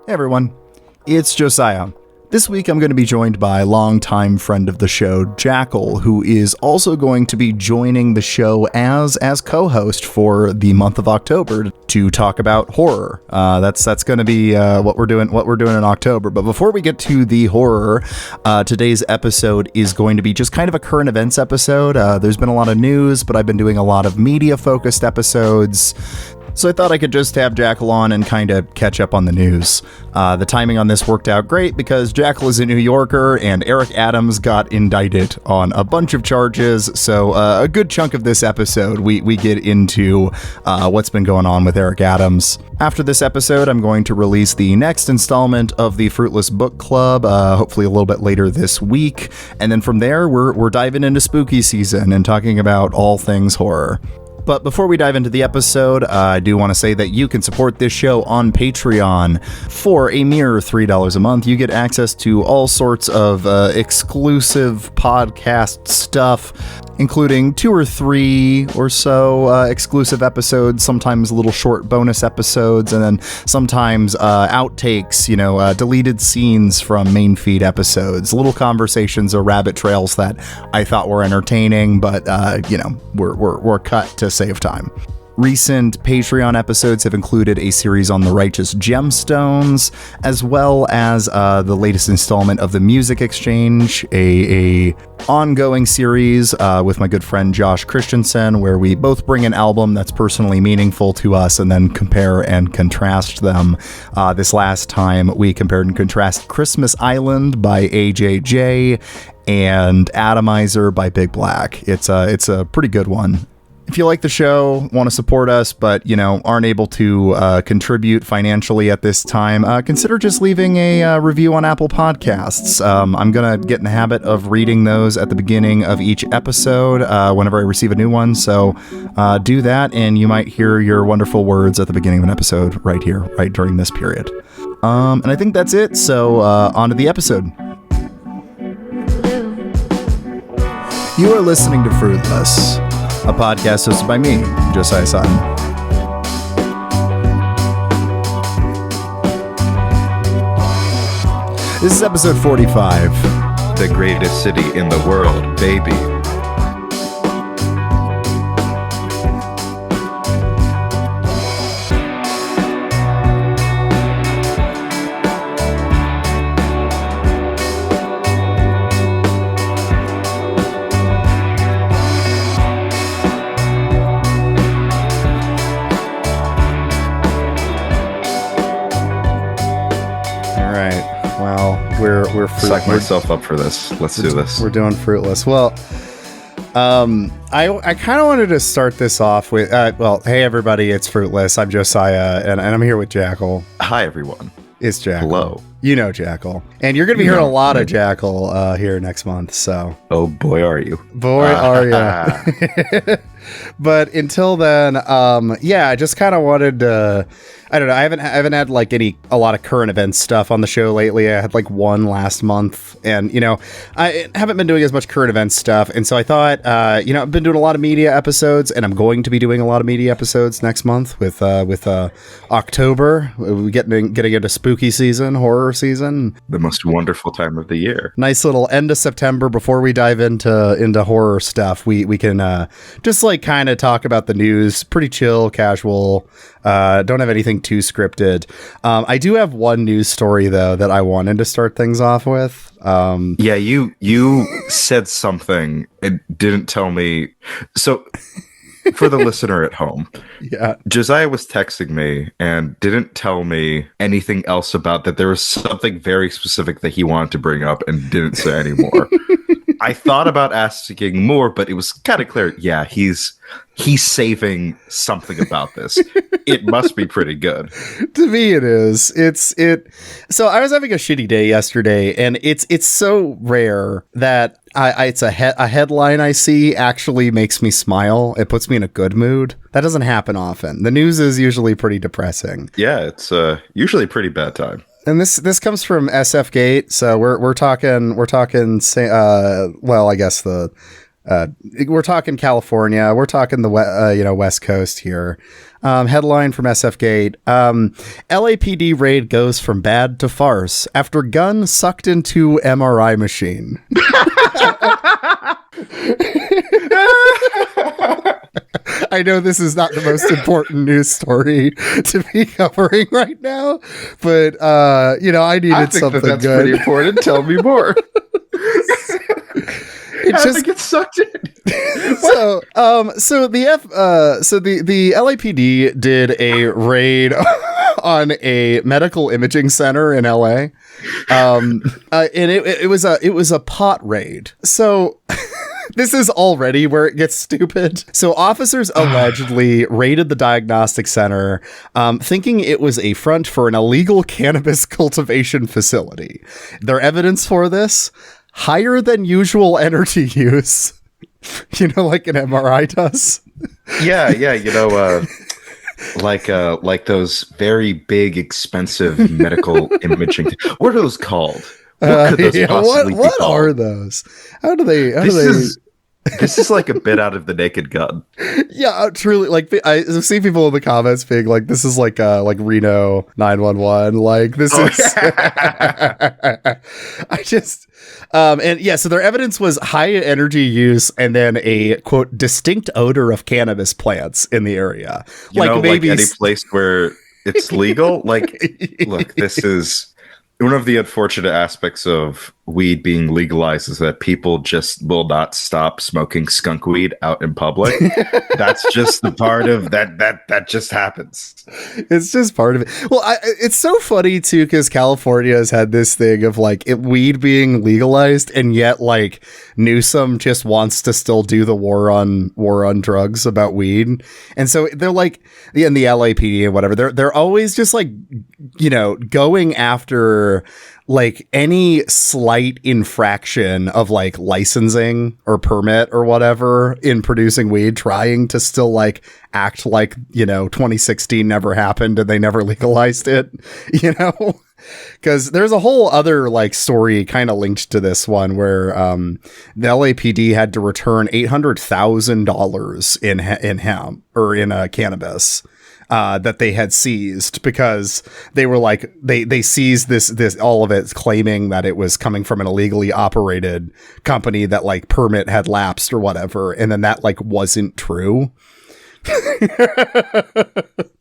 Hey everyone, it's Josiah. This week I'm going to be joined by longtime friend of the show, Jackal, who is also going to be joining the show as co-host for the month of October to talk about horror. That's going to be what we're doing in October. But before we get to the horror, today's episode is going to be just kind of a current events episode. There's been a lot of news, but I've been doing a lot of media-focused episodes. So I thought I could just have Jackal on and kind of catch up on the news. The timing on this worked out great because Jackal is a New Yorker and Eric Adams got indicted on a bunch of charges. So a good chunk of this episode, we get into what's been going on with Eric Adams. After this episode, I'm going to release the next installment of the Fruitless Book Club, hopefully a little bit later this week. And then from there, we're diving into spooky season and talking about all things horror. But before we dive into the episode, I do want to say that you can support this show on Patreon. For a mere $3 a month, you get access to all sorts of exclusive podcast stuff, including 2 or 3 or so exclusive episodes, sometimes little short bonus episodes, and then sometimes outtakes, deleted scenes from main feed episodes, little conversations or rabbit trails that I thought were entertaining, but, we're cut to save time. Recent Patreon episodes have included a series on the Righteous Gemstones, as well as the latest installment of the Music Exchange, a ongoing series with my good friend Josh Christensen, where we both bring an album that's personally meaningful to us and then compare and contrast them. This last time, we compared and contrasted Christmas Island by AJJ and Atomizer by Big Black. It's a pretty good one. If you like the show, want to support us, but, aren't able to contribute financially at this time, consider just leaving a review on Apple Podcasts. I'm going to get in the habit of reading those at the beginning of each episode whenever I receive a new one. So do that, and you might hear your wonderful words at the beginning of an episode right here, right during this period. And I think that's it. So on to the episode. You are listening to Fruitless, a podcast hosted by me, Josiah Sutton. This is episode 45. The greatest city in the world, baby. We're psych myself up for this. Let's do this. We're doing Fruitless. Well, I kind of wanted to start this off with, hey everybody, it's Fruitless. I'm Josiah, and I'm here with Jackal. Hi everyone. It's Jackal. Hello. You know Jackal. And you're going to be hearing a lot of Jackal here next month, so. Oh boy, are you. Boy, are you. But until then, I just kind of wanted to, I don't know, I haven't had like a lot of current events stuff on the show lately. I had like one last month, and I haven't been doing as much current events stuff, and so I thought, I've been doing a lot of media episodes, and I'm going to be doing a lot of media episodes next month with October. We're getting into spooky season, horror season, the most wonderful time of the year. Nice little end of September before we dive into horror stuff. We can just like kind of talk about the news, pretty chill, casual. Don't have anything too scripted. I do have one news story though that I wanted to start things off with. You said something and didn't tell me. So for the listener at home, Josiah was texting me and didn't tell me anything else about that. There was something very specific that he wanted to bring up and didn't say anymore. I thought about asking more, but it was kind of clear. Yeah, he's saving something about this. It must be pretty good. To me, it is. So I was having a shitty day yesterday, and it's so rare that it's a headline I see actually makes me smile. It puts me in a good mood. That doesn't happen often. The news is usually pretty depressing. Yeah, it's usually a pretty bad time. And this comes from SF Gate, so we're talking. I guess the We're talking California. We're talking the West Coast here. Headline from SFGate. LAPD raid goes from bad to farce after gun sucked into MRI machine. I know this is not the most important news story to be covering right now, but I needed something that's good. Pretty important. Tell me more. It just gets sucked in. So the LAPD did a raid on a medical imaging center in LA, and it was a pot raid. So. This is already where it gets stupid. So officers allegedly raided the diagnostic center, thinking it was a front for an illegal cannabis cultivation facility. Their evidence for this, higher than usual energy use. Like an MRI does. Yeah. Like those very big, expensive medical imaging. What are those called? What could those possibly be what called? are those? How do they? This is like a bit out of The Naked Gun. Yeah, truly. Like I see people in the comments being like, "This is like Reno 911." Like this is. I just and yeah. So their evidence was high energy use and then a quote distinct odor of cannabis plants in the area. Maybe any place where it's legal. Look, this is. One of the unfortunate aspects of weed being legalized is that people just will not stop smoking skunk weed out in public. That's just the part of that just happens. It's just part of it. Well, it's so funny too, because California has had this thing of weed being legalized, and yet Newsom just wants to still do the war on drugs about weed. And so they're in the LAPD and whatever, they're always just going after any slight infraction of licensing or permit or whatever in producing weed, trying to still act 2016 never happened and they never legalized it, because there's a whole other story kind of linked to this one where the LAPD had to return $800,000 in hemp or in cannabis that they had seized, because they were they seized this all of it, claiming that it was coming from an illegally operated company that permit had lapsed or whatever, and then that wasn't true.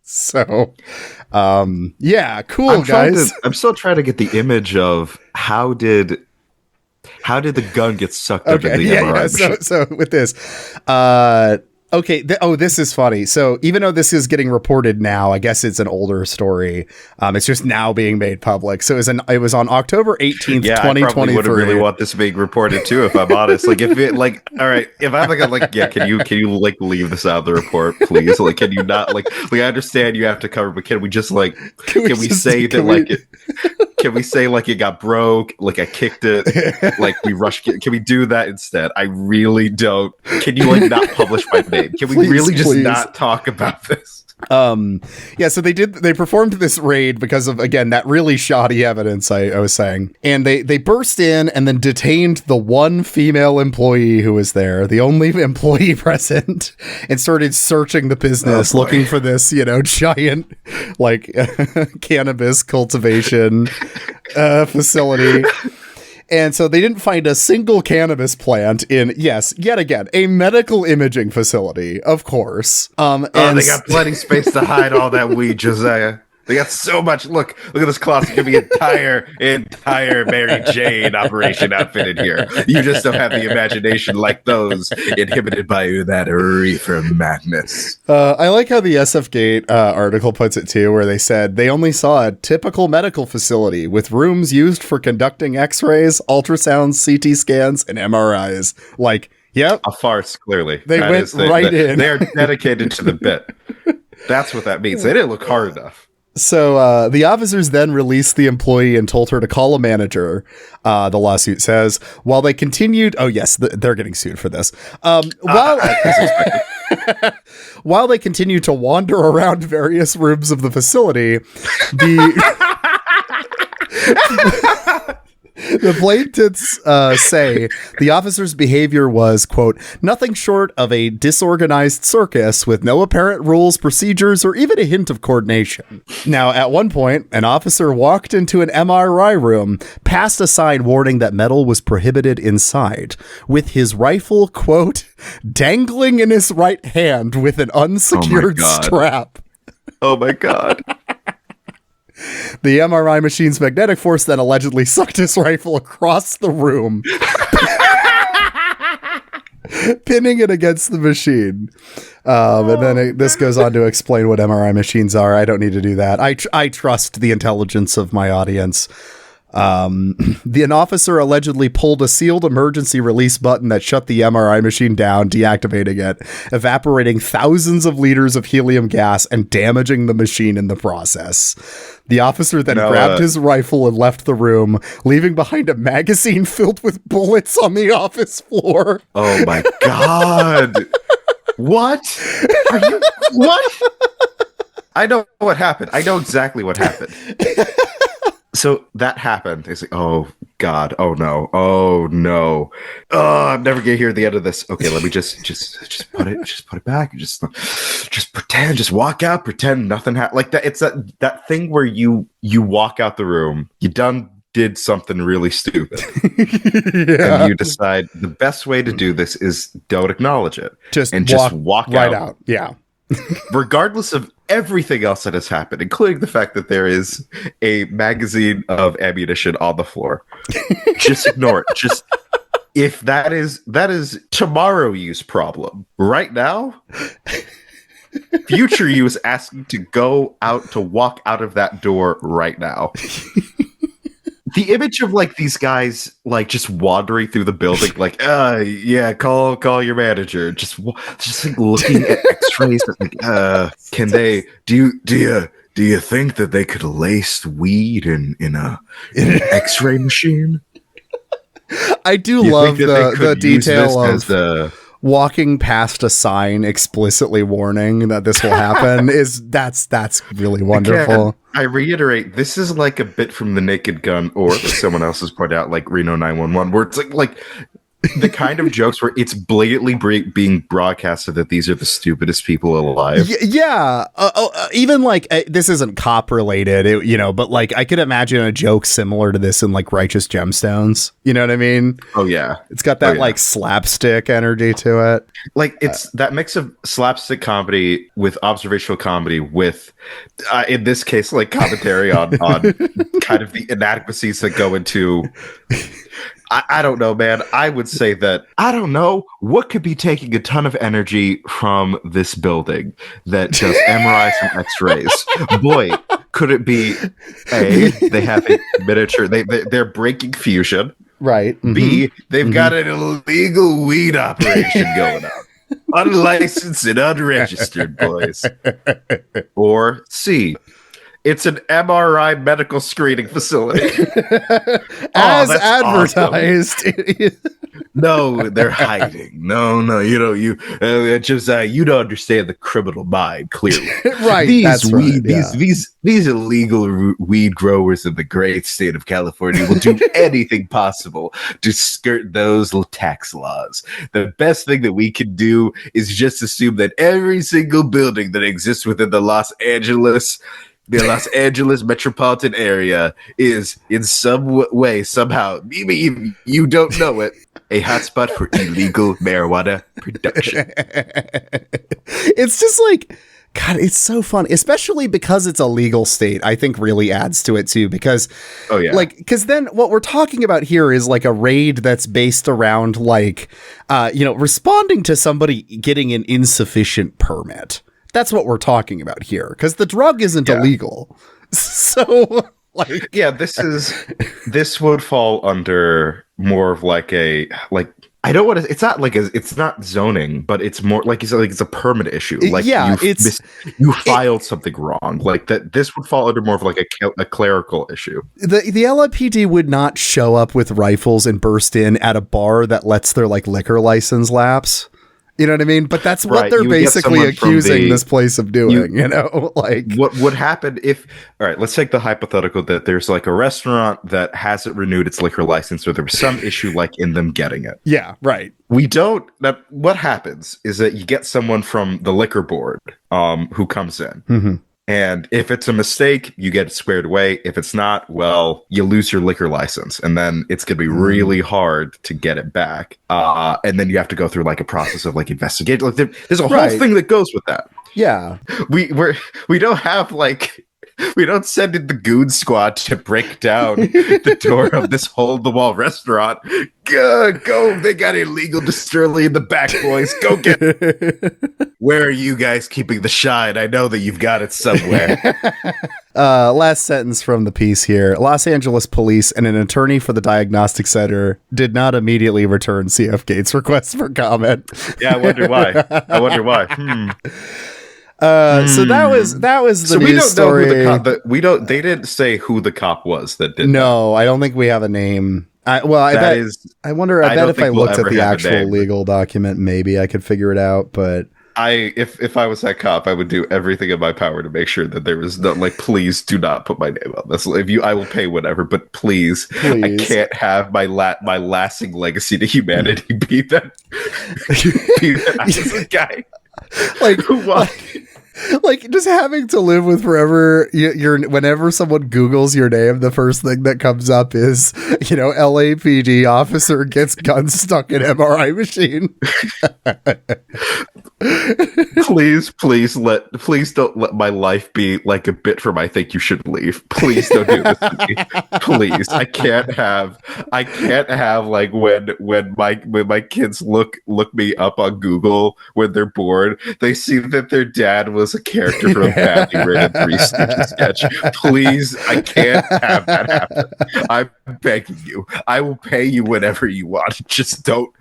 So yeah, cool. I'm still trying to get the image of how did the gun get sucked up in the MRI machine? So with this okay. This is funny. So even though this is getting reported now, I guess it's an older story. It's just now being made public. So it was on October 18th, 2023. I probably would really want this being reported too, if I'm honest. If it all right, if I'm can you leave this out of the report, please? Can you not I understand you have to cover, but can we just can we say it got broke? I kicked it. We rushed. Can we do that instead? I really don't. Can you not publish my name? Can we really just not talk about this? Yeah, so they performed this raid because of, again, that really shoddy evidence I was saying. And they burst in and then detained the one female employee who was there, the only employee present, and started searching the business, looking for this, giant cannabis cultivation facility. And so they didn't find a single cannabis plant in, yes, yet again, a medical imaging facility, of course. And they got plenty of space to hide all that weed, Josiah. They got so much. Look at this closet. Give me entire Mary Jane operation outfit in here. You just don't have the imagination like those inhibited by that reefer madness. I like how the SF Gate article puts it too, where they said they only saw a typical medical facility with rooms used for conducting X-rays, ultrasounds, CT scans, and MRIs. Yep, a farce. Clearly, they went right in. They are dedicated to the bit. That's what that means. They didn't look hard enough. So the officers then released the employee and told her to call a manager, the lawsuit says, while they continued... Oh, yes, they're getting sued for this. While they continued to wander around various rooms of the facility, the The plaintiffs say the officer's behavior was, quote, nothing short of a disorganized circus with no apparent rules, procedures, or even a hint of coordination. Now, at one point, an officer walked into an MRI room, passed a sign warning that metal was prohibited inside, with his rifle, quote, dangling in his right hand with an unsecured strap. Oh my God. The MRI machine's magnetic force then allegedly sucked his rifle across the room, pinning it against the machine. And then this goes on to explain what MRI machines are. I don't need to do that. I trust the intelligence of my audience. An officer allegedly pulled a sealed emergency release button that shut the MRI machine down, deactivating it, evaporating thousands of liters of helium gas and damaging the machine in the process. The officer then grabbed his rifle and left the room, leaving behind a magazine filled with bullets on the office floor. Oh my God. What? What? I know what happened. I know exactly what happened. So that happened. It's like, oh God, oh no, oh no, oh, I'm never gonna hear the end of this. Okay, let me just put it back, just pretend, just walk out, pretend nothing happened. Like that. It's that thing where you walk out the room, you did something really stupid, and you decide the best way to do this is don't acknowledge it, just walk right out. Yeah. Regardless of everything else that has happened, including the fact that there is a magazine of ammunition on the floor, just ignore it. Just if that is tomorrow you's problem. Right now, future you is asking to go out, to walk out of that door right now. The image of like these guys like just wandering through the building, like, yeah, call your manager. Just like looking at X-rays. Like, can they? Do you think that they could lace weed in an X-ray machine? I do love the detail of walking past a sign explicitly warning that this will happen. That's really wonderful. Again, I reiterate, this is like a bit from The Naked Gun, or someone else has pointed out, like Reno 911, where it's like the kind of jokes where it's blatantly being broadcasted that these are the stupidest people alive. Yeah. Even like this isn't cop related, but like I could imagine a joke similar to this in like Righteous Gemstones. You know what I mean? Oh yeah. It's got that like slapstick energy to it. Like it's that mix of slapstick comedy with observational comedy with, in this case, like commentary on kind of the inadequacies that go into. I don't know, man. I would say that I don't know what could be taking a ton of energy from this building that does MRIs and X-rays. Boy, could it be A, they have a miniature, they're breaking fusion. Right. Mm-hmm. B, they've got an illegal weed operation going on. Unlicensed and unregistered, boys. Or C, it's an MRI medical screening facility. As advertised. Awesome. No, they're hiding. No, Josiah, you don't understand the criminal mind, clearly. Right, these illegal weed growers in the great state of California will do anything possible to skirt those tax laws. The best thing that we can do is just assume that every single building that exists within the Los Angeles metropolitan area is in some way, somehow, maybe you don't know it, a hotspot for illegal marijuana production. It's just like, God, it's so fun, especially because it's a legal state. I think really adds to it too, because because then what we're talking about here is like a raid that's based around like, responding to somebody getting an insufficient permit. That's what we're talking about here, because the drug isn't illegal. So, like, yeah, this would fall under more of like I don't want to. It's not it's not zoning, but it's more like you said, like it's a permit issue. Like you filed something wrong. Like that, this would fall under more of like a clerical issue. The LAPD would not show up with rifles and burst in at a bar that lets their like liquor license lapse You know what I mean? But that's what they're basically accusing this place of doing, like what would happen if, all right, let's take the hypothetical that there's like a restaurant that hasn't renewed its liquor license or there was some issue like in them getting it. Yeah, right. What happens is that you get someone from the liquor board who comes in. Mm-hmm. And if it's a mistake, you get it squared away. If it's not, well, you lose your liquor license. And then it's going to be really hard to get it back. And then you have to go through like a process of like investigate. Like there's a whole thing that goes with that. Yeah. We don't have like... We don't send in the goon squad to break down the door of this hole-in-the-wall restaurant. Go! They got illegal distillery in the back, boys. Go get it. Where are you guys keeping the shine? I know that you've got it somewhere. Last sentence from the piece here. Los Angeles police and an attorney for the diagnostic center did not immediately return CF Gates' request for comment. Yeah, I wonder why. So that was the news story. Know who the cop, they didn't say who the cop was that did. No, I don't think we have a name. I bet if I looked at the actual legal document, maybe I could figure it out. But if I was that cop, I would do everything in my power to make sure that there was no, like, please do not put my name on this. I will pay whatever, but please. I can't have my lasting legacy to humanity be that guy. Like what? Like just having to live with forever. You're whenever someone Googles your name, the first thing that comes up is LAPD officer gets gun stuck in MRI machine. please don't let my life be like a bit from I Think You Should Leave. Please don't do this to me. Please. I can't have like when my kids look me up on Google when they're bored, they see that their dad was a character from a badly written Three Stooges sketch. Please, I can't have that happen. I'm begging you. I will pay you whatever you want. Just don't.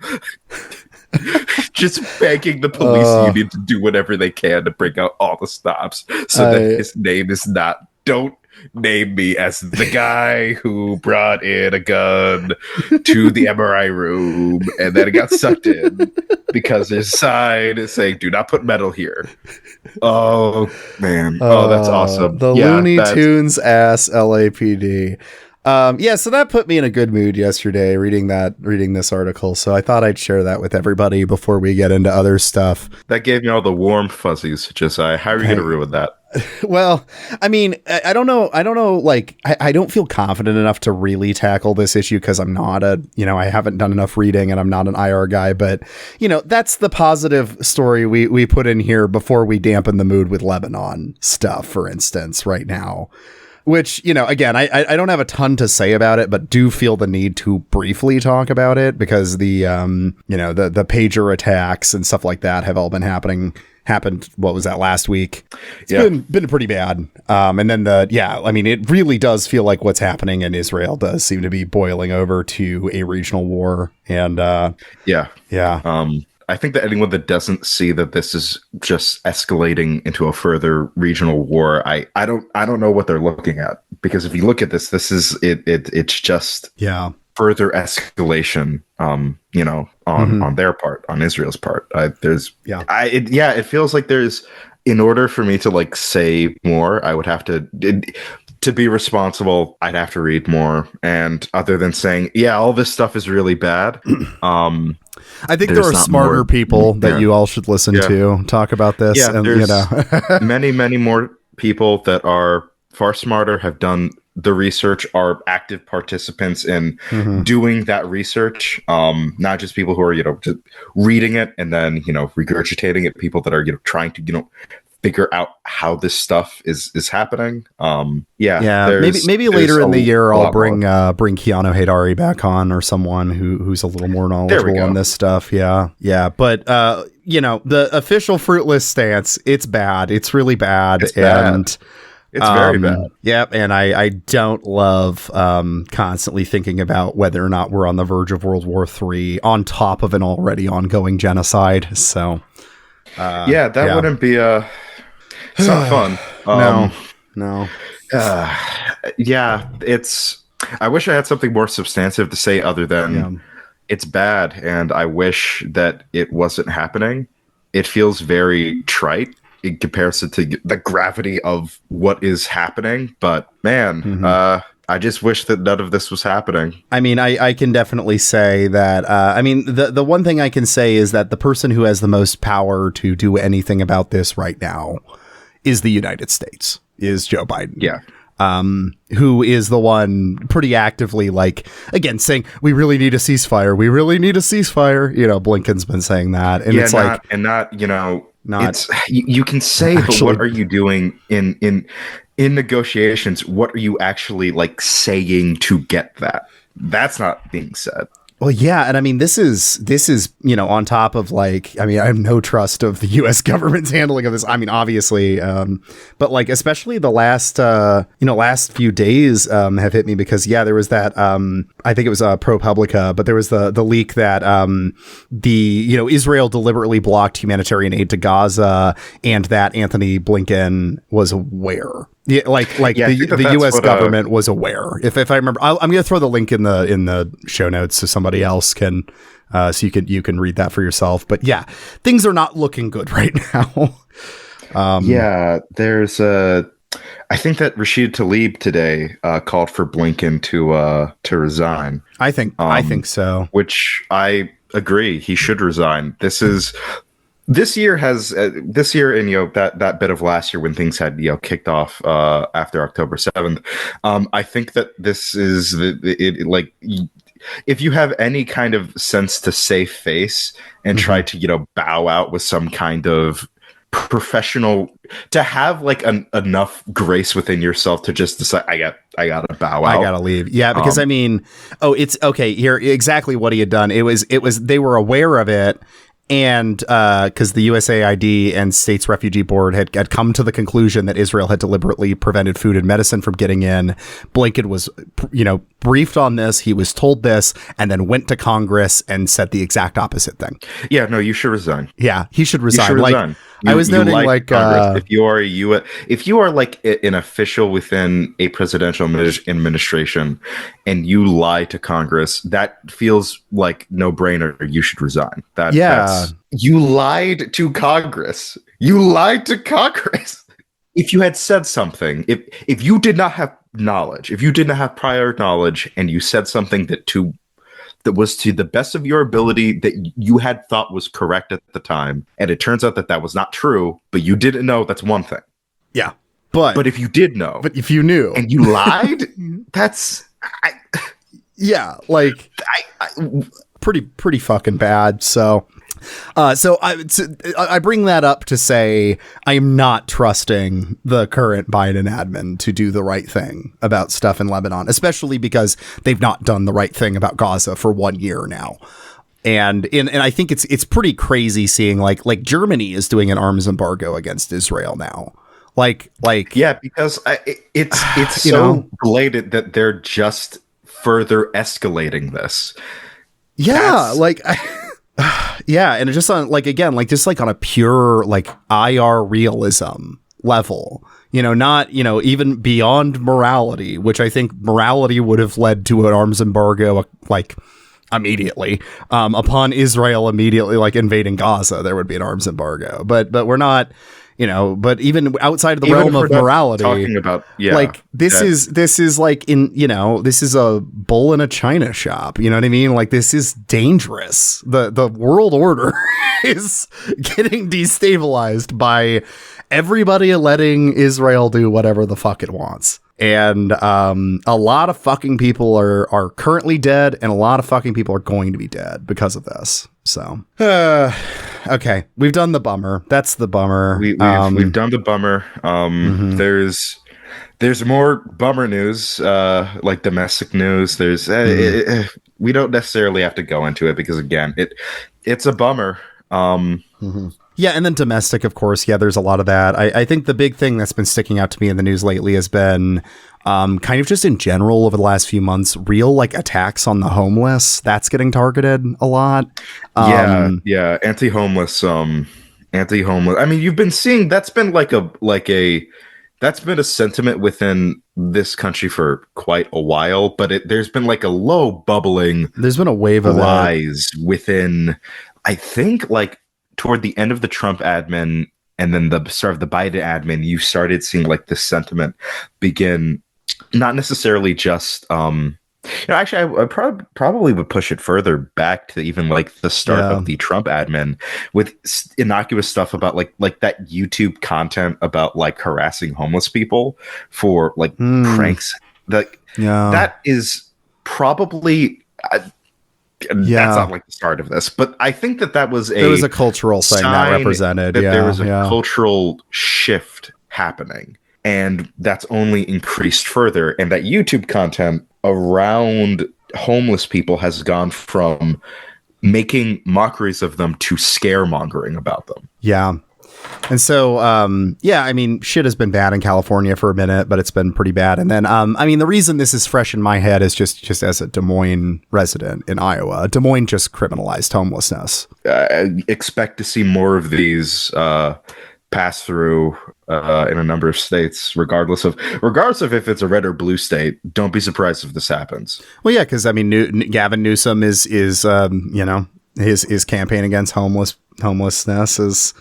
Just begging the police union to do whatever they can to bring out all the stops so that his name is not. Don't name me as the guy who brought in a gun to the MRI room and then it got sucked in because there's a sign saying "Do not put metal here." Oh man! Oh, that's awesome. The Looney Tunes ass LAPD. So that put me in a good mood yesterday reading this article. So I thought I'd share that with everybody before we get into other stuff. That gave me all the warm fuzzies, Josiah. How are you going to ruin that? Well, I mean, I don't know. Like, I don't feel confident enough to really tackle this issue because I'm not I haven't done enough reading and I'm not an IR guy. But, that's the positive story we put in here before we dampen the mood with Lebanon stuff, for instance, right now. Which, again, I don't have a ton to say about it, but do feel the need to briefly talk about it because the pager attacks and stuff like that have all been happened. What was that, last week? It's been pretty bad. And then it really does feel like what's happening in Israel does seem to be boiling over to a regional war. And I think that anyone that doesn't see that this is just escalating into a further regional war, I don't know what they're looking at, because if you look at this is it's just further escalation on their part, on Israel's part. It feels like there's, in order for me to like say more, I would have to be responsible, I'd have to read more. And other than saying, all this stuff is really bad, I think there are smarter people that you all should listen to talk about this. Yeah, and, there's many, many more people that are far smarter, have done the research, are active participants in doing that research. Not just people who are, just reading it and then, regurgitating it, people that are, trying to, figure out how this stuff is happening. Maybe later in the year I'll bring Keanu Haydari back on, or someone who's a little more knowledgeable on this stuff. But the official fruitless stance, it's bad. It's really bad. It's very bad. Yep. And I don't love constantly thinking about whether or not we're on the verge of World War III on top of an already ongoing genocide. So that wouldn't be it's not fun. No. It's. I wish I had something more substantive to say other than It's bad, and I wish that it wasn't happening. It feels very trite in comparison to the gravity of what is happening. But man, I just wish that none of this was happening. I mean, I can definitely say that. I mean, the one thing I can say is that the person who has the most power to do anything about this right now is the United States, is Joe Biden. Yeah. Who is the one pretty actively, like, again, saying, we really need a ceasefire. We really need a ceasefire. You know, Blinken's been saying that. And it's you can say, actually, but what are you doing in negotiations? What are you actually like saying to get that? That's not being said. Well, yeah. And I mean, this is, you know, on top of like, I mean, I have no trust of the U.S. government's handling of this. I mean, obviously, but like, especially the last few days have hit me because, there was that, I think it was ProPublica, but there was the leak that Israel deliberately blocked humanitarian aid to Gaza and that Anthony Blinken was aware. Yeah, the U.S. government was aware. If I remember, I'm going to throw the link in the show notes so somebody else can, so you can read that for yourself. But yeah, things are not looking good right now. There's I think that Rashid Tlaib today called for Blinken to resign. I think so. Which I agree, he should resign. This year and that bit of last year when things had kicked off after October 7th. I think that this is if you have any kind of sense to save face and try to bow out with some kind of professional, to have like enough grace within yourself to just decide I gotta bow out, I gotta leave. Yeah, because I mean, it's okay here. Exactly what he had done. It was they were aware of it. And because the USAID and States Refugee Board had come to the conclusion that Israel had deliberately prevented food and medicine from getting in. Blinken was, briefed on this. He was told this and then went to Congress and said the exact opposite thing. Yeah, no, you should resign. Yeah, he should resign. You should resign. I was noting if you are like an official within a presidential administration and you lie to Congress, that feels like no brainer. You should resign. You lied to Congress. If you had said something, if you did not have knowledge, if you did not have prior knowledge, and you said something that was to the best of your ability that you had thought was correct at the time, and it turns out that was not true, but you didn't know, that's one thing. Yeah. But if you did know, but if you knew and you lied, that's pretty fucking bad. So I bring that up to say I am not trusting the current Biden admin to do the right thing about stuff in Lebanon, especially because they've not done the right thing about Gaza for 1 year now. And I think it's pretty crazy seeing like Germany is doing an arms embargo against Israel now. Because it's so blatant that they're just further escalating this. Yeah, and it's just on on a pure IR realism level, not even beyond morality, which I think morality would have led to an arms embargo immediately upon Israel immediately invading Gaza. There would be an arms embargo, but we're not. But even outside of the realm of morality, talking about, this is this is a bull in a china shop. You know what I mean? This is dangerous. The world order is getting destabilized by everybody letting Israel do whatever the fuck it wants. And a lot of fucking people are currently dead, and a lot of fucking people are going to be dead because of this. So, okay, we've done the bummer. That's the bummer. We've done the bummer. There's more bummer news, like domestic news. There's we don't necessarily have to go into it because again, it's a bummer. Yeah, and then domestic, of course. Yeah, there's a lot of that. I think the big thing that's been sticking out to me in the news lately has been kind of just in general over the last few months, real attacks on the homeless. That's getting targeted a lot. Anti-homeless. I mean, you've been seeing that's been like a that's been a sentiment within this country for quite a while, but there's been like a low bubbling. There's been a wave of rise within, I think, like toward the end of the Trump admin and then the start of the Biden admin, you started seeing like this sentiment begin, not necessarily just, actually, I probably would push it further back to even like the start of the Trump admin with innocuous stuff about like that YouTube content about like harassing homeless people for like pranks. That is probably that's not like the start of this, but I think that was a cultural thing that represented that there was a cultural shift happening, and that's only increased further, and that YouTube content around homeless people has gone from making mockeries of them to scaremongering about them. Yeah. And so, I mean, shit has been bad in California for a minute, but it's been pretty bad. And then, I mean, the reason this is fresh in my head is just as a Des Moines resident in Iowa. Des Moines just criminalized homelessness. Expect to see more of these pass through in a number of states, regardless of if it's a red or blue state. Don't be surprised if this happens. Well, yeah, because I mean, Gavin Newsom is his campaign against homelessness is,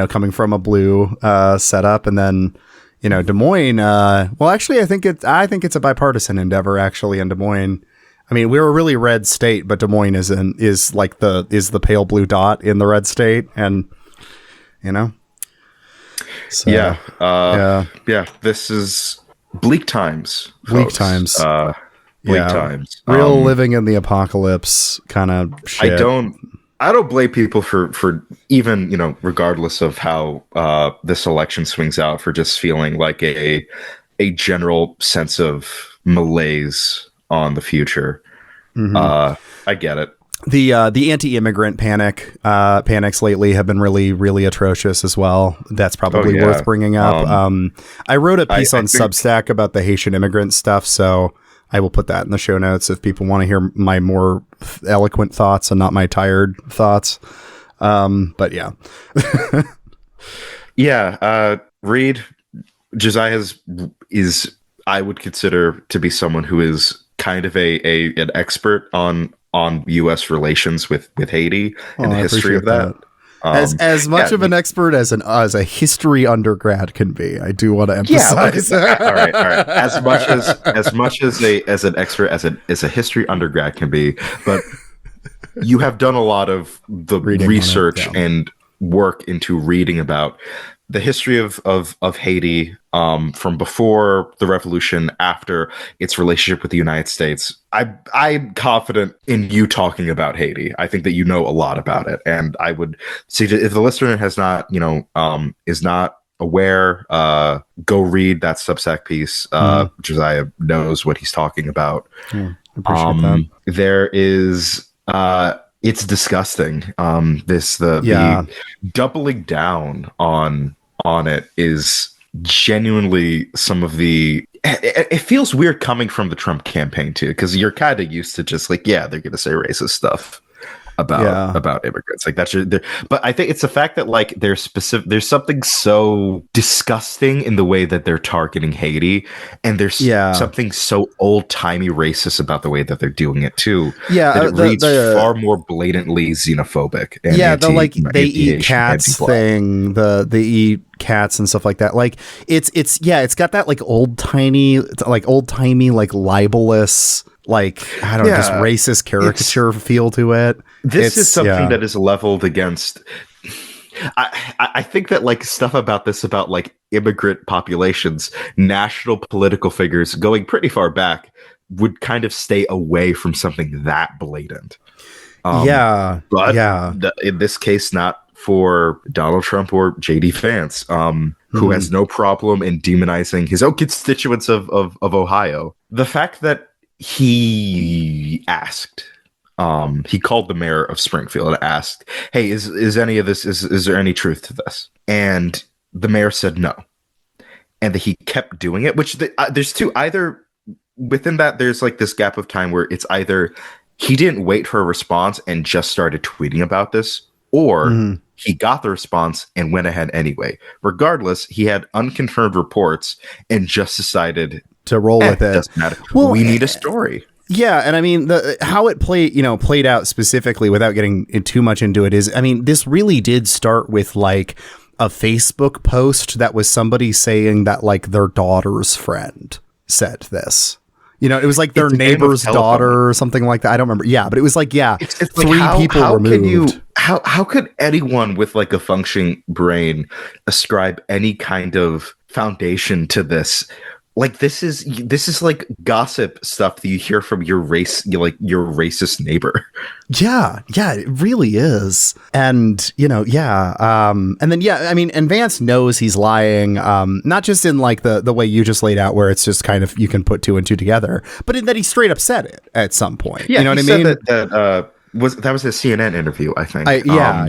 coming from a blue setup, and then Des Moines. Well, actually, I think it's a bipartisan endeavor. Actually, in Des Moines, I mean, we're a really red state, but Des Moines is the pale blue dot in the red state, and So, this is bleak times. Bleak times. Bleak times. Real living in the apocalypse kind of shit. I don't blame people for even, regardless of how this election swings out, for just feeling like a general sense of malaise on the future. Mm-hmm. I get it. The anti-immigrant panics lately have been really, really atrocious as well. That's probably worth bringing up. I wrote a piece on Substack about the Haitian immigrant stuff, so I will put that in the show notes if people want to hear my more eloquent thoughts and not my tired thoughts. But yeah. Reed, Josiah is I would consider to be someone who is kind of an expert on U.S. relations with Haiti and the history of that. As much of an expert as a history undergrad can be, I do want to emphasize. All right. As much as an expert as a history undergrad can be, but you have done a lot of the research and work into reading about the history of Haiti from before the revolution, after its relationship with the United States. I'm confident in you talking about Haiti. I think that you know a lot about it, and I would say if the listener has not, is not aware, go read that Substack piece. Josiah knows what he's talking about. Appreciate that. There is. It's disgusting. The doubling down on it is genuinely some of the. It feels weird coming from the Trump campaign too, because you're kind of used to just like, they're going to say racist stuff about immigrants, like that's. But I think it's the fact that like there's something so disgusting in the way that they're targeting Haiti, and there's something so old timey racist about the way that they're doing it too. That it reads far more blatantly xenophobic. And they eat cats thing. They eat cats and stuff like that. Like it's got that like old timey like libelous, like I don't know, just racist caricature feel to it. This is something that is leveled against. I think that like stuff about this, about like immigrant populations, national political figures going pretty far back, would kind of stay away from something that blatant. In this case, not for Donald Trump or JD Vance, who has no problem in demonizing his own constituents of Ohio. The fact that he asked, he called the mayor of Springfield and asked, hey, is any of this, is there any truth to this? And the mayor said no. And that he kept doing it, which there's two, either within that, there's like this gap of time where it's either he didn't wait for a response and just started tweeting about this, or he got the response and went ahead anyway. Regardless, he had unconfirmed reports and just decided to roll with it. Doesn't matter. Well, we need a story. Yeah, and I mean, how it played out specifically, without getting too much into it, is, I mean, this really did start with like a Facebook post that was somebody saying that like their daughter's friend said this. You know, it was like their neighbor's daughter or something like that. I don't remember. Yeah, but it was like, it's three people removed. How could anyone with like a functioning brain ascribe any kind of foundation to this? Like this is like gossip stuff that you hear from your racist neighbor. Yeah, it really is. And, and then, I mean, and Vance knows he's lying, not just in like the way you just laid out where it's just kind of, you can put two and two together, but in that he straight up said it at some point. Yeah, you know what I mean? That was a CNN interview, I think.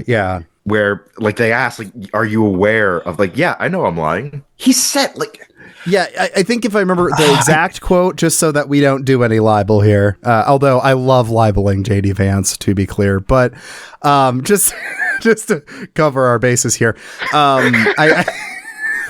Yeah. Where like they asked, like, are you aware of like, yeah, I know I'm lying. He said like... Yeah, I think if I remember the exact quote, just so that we don't do any libel here, although I love libeling JD Vance, to be clear, but just to cover our bases here, I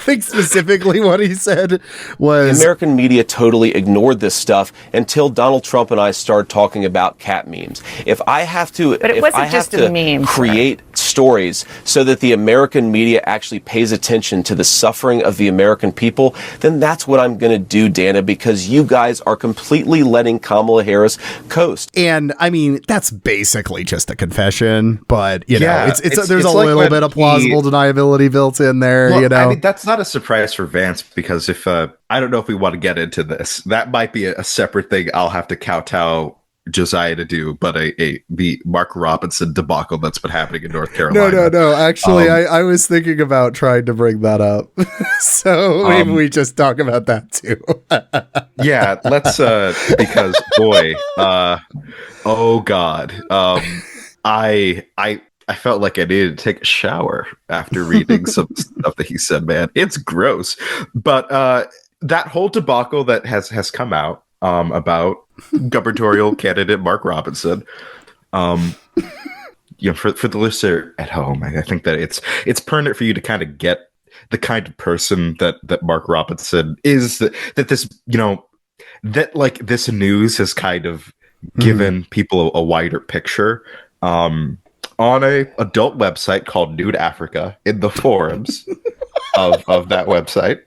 think specifically what he said was... The American media totally ignored this stuff until Donald Trump and I started talking about cat memes. If I have to, but it wasn't just a meme, create stories so that the American media actually pays attention to the suffering of the American people, then that's what I'm going to do, Dana, because you guys are completely letting Kamala Harris coast. And I mean, that's basically just a confession, but there's a like little bit of plausible deniability built in there. Well, I mean, that's not a surprise for Vance, because if I don't know if we want to get into this, that might be a separate thing I'll have to kowtow Josiah to do, but the Mark Robinson debacle that's been happening in North Carolina. No. Actually, I was thinking about trying to bring that up. So maybe we just talk about that too. Yeah, let's because boy, oh God. I felt like I needed to take a shower after reading some stuff that he said, man. It's gross. But that whole debacle that has come out about gubernatorial candidate Mark Robinson, for the listener at home, I think that it's pertinent for you to kind of get the kind of person that Mark Robinson is, that this, that like this news has kind of given people a wider picture. On a adult website called Nude Africa, in the forums of that website.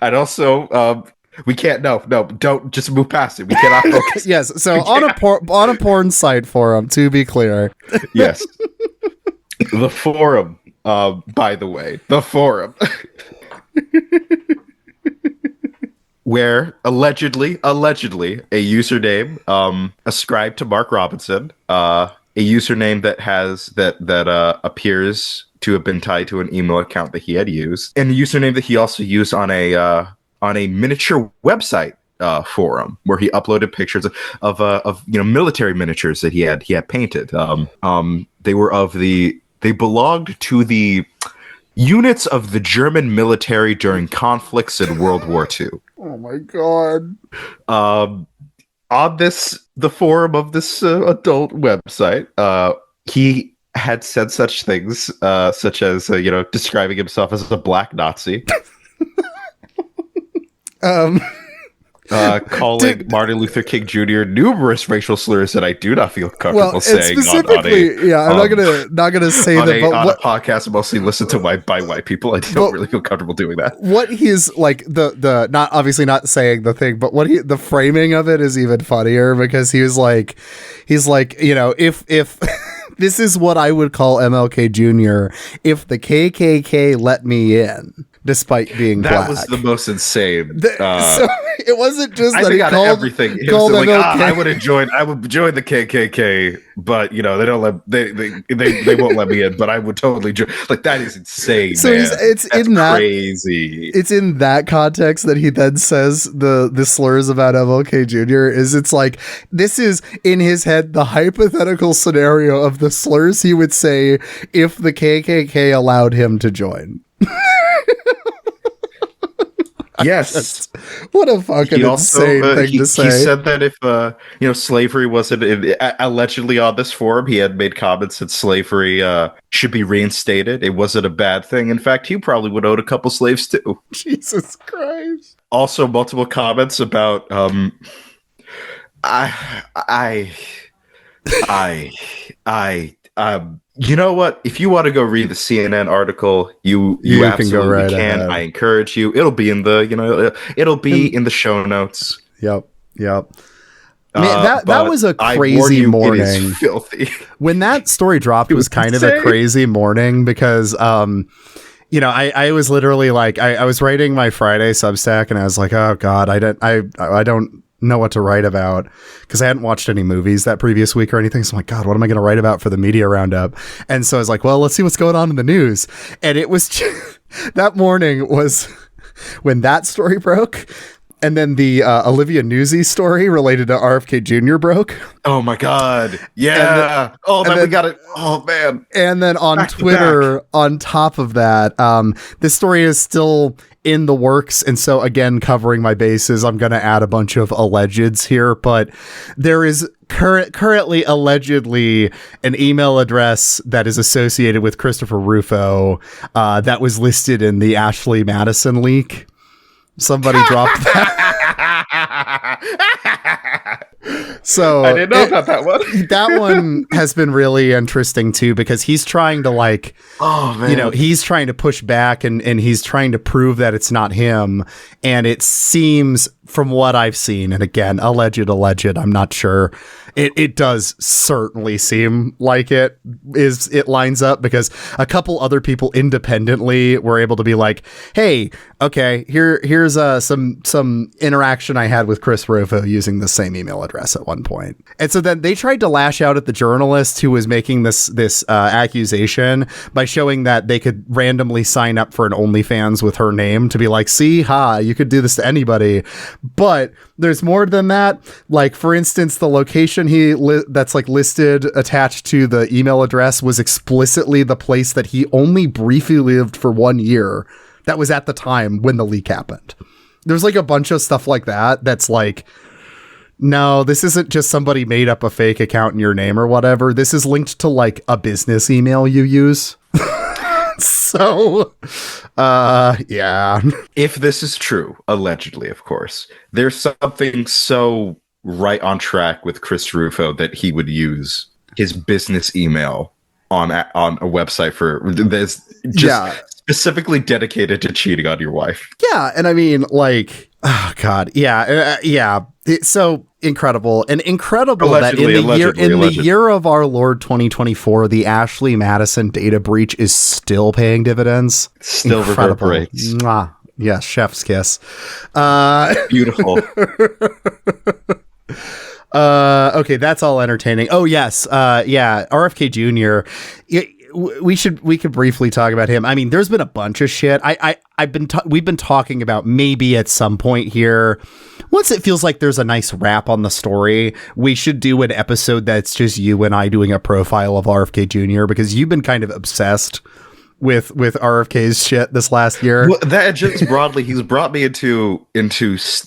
And also, we can't, no, don't, just move past it. We cannot focus. Yes, so on a porn site forum, to be clear. Yes. The forum, by the way, the forum. Where allegedly a username ascribed to Mark Robinson, a username that appears to have been tied to an email account that he had used, and a username that he also used on a miniature website forum where he uploaded pictures of military miniatures that he had painted. They belonged to the units of the German military during conflicts in World War II. Oh my God. On the forum of this adult website, he had said such things, such as, describing himself as a black Nazi. Calling Martin Luther King Jr. numerous racial slurs that I do not feel comfortable saying. Specifically, I'm not gonna say that. But on a podcast mostly listened to by white people, I don't really feel comfortable doing that. What he's like, the not obviously not saying the thing, but the framing of it is even funnier, because he's like, if this is what I would call MLK Jr. if the KKK let me in. Despite being black. That was the most insane. So it wasn't just that he called everything. He was like, I would join the KKK, but they don't let they won't let me in. But I would totally join. Like, that is insane. So man. That's crazy. It's in that context that he then says the slurs about MLK Jr. It's like, this is in his head the hypothetical scenario of the slurs he would say if the KKK allowed him to join. Yes. What a fucking insane thing to say. He said that if slavery wasn't allegedly on this forum, he had made comments that slavery should be reinstated. It wasn't a bad thing. In fact, he probably would own a couple slaves too. Jesus Christ. Also, multiple comments about you know what? If you want to go read the CNN article, you absolutely can go right can. ahead. I encourage you. It'll be in the it'll be in the show notes. Yep. Man, that was a crazy morning. It is filthy. When that story dropped, it was kind of a crazy morning because I was literally like I was writing my Friday Substack and I was like, oh God, I don't know what to write about because I hadn't watched any movies that previous week or anything. So I'm like, God, what am I going to write about for the media roundup? And so I was like, well, let's see what's going on in the news. And it was that morning was when that story broke. And then the Olivia Newsy story related to RFK Jr. broke. Oh my God. Yeah. We got it. Oh man. And then on back Twitter, on top of that, this story is still in the works. And so again, covering my bases, I'm going to add a bunch of allegeds here, but there is currently allegedly an email address that is associated with Christopher Rufo that was listed in the Ashley Madison leak. Somebody dropped that. So I didn't know about that one. That one has been really interesting too, because he's trying to he's trying to push back and he's trying to prove that it's not him. And it seems from what I've seen, and again, alleged, I'm not sure. It does certainly seem like it lines up because a couple other people independently were able to be like, hey, okay, here's some interaction I had with Chris Rufo using the same email address at one point. And so then they tried to lash out at the journalist who was making this accusation by showing that they could randomly sign up for an OnlyFans with her name to be like, see, you could do this to anybody. But there's more than that. Like, for instance, the location that's like listed attached to the email address was explicitly the place that he only briefly lived for 1 year. That was at the time when the leak happened. There's like a bunch of stuff like that. That's like, no, this isn't just somebody made up a fake account in your name or whatever. This is linked to like a business email you use. So, yeah. If this is true, allegedly, of course, there's something so right on track with Chris Rufo that he would use his business email on a website there's just specifically dedicated to cheating on your wife. Yeah, and I mean, like, oh God, yeah. It's so incredible allegedly, that in the year of our Lord 2024, the Ashley Madison data breach is still paying dividends. Still reverberates. Mwah. Yes, chef's kiss. Beautiful. Okay, that's all entertaining. Oh yes, RFK Jr. We could briefly talk about him. I mean, there's been a bunch of shit. We've been talking about maybe at some point here, once it feels like there's a nice wrap on the story, we should do an episode that's just you and I doing a profile of RFK Jr. because you've been kind of obsessed with RFK's shit this last year. Well, that just broadly, he's brought me into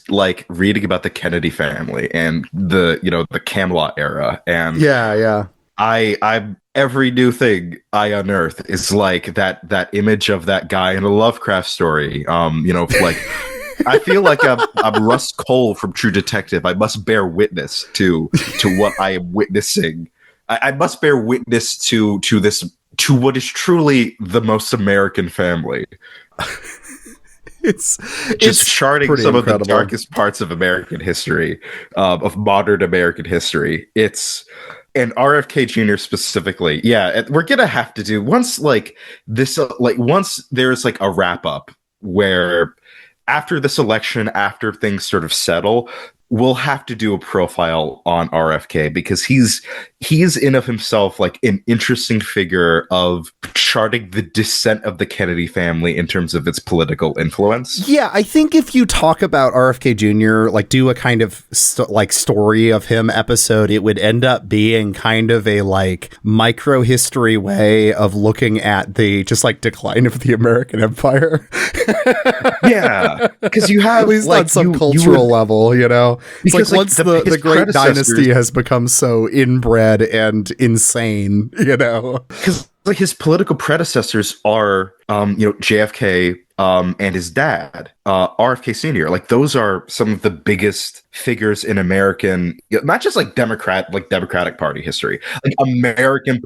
like reading about the Kennedy family and the Camelot era, and I every new thing I unearth is like that image of that guy in a Lovecraft story. Like I feel like I'm Russ Cole from True Detective. I must bear witness to what I am witnessing. I must bear witness to what is truly the most American family. It's charting some incredible. Of the darkest parts of American history, of modern American history. And RFK Jr. specifically, we're gonna have to do once like this, once there's like a wrap up where after this election, after things sort of settle, we'll have to do a profile on RFK because he's he is in of himself like an interesting figure of charting the descent of the Kennedy family in terms of its political influence. Yeah, I think if you talk about RFK Jr., like do a kind of story of him episode, it would end up being kind of a like micro history way of looking at the just like decline of the American empire. Yeah, because you have at least like, on some cultural level, you know, it's like once the great dynasty has become so inbred and insane, you know, because like his political predecessors are, JFK, and his dad, RFK Sr. Like those are some of the biggest figures in American, not just like Democratic Party history, like American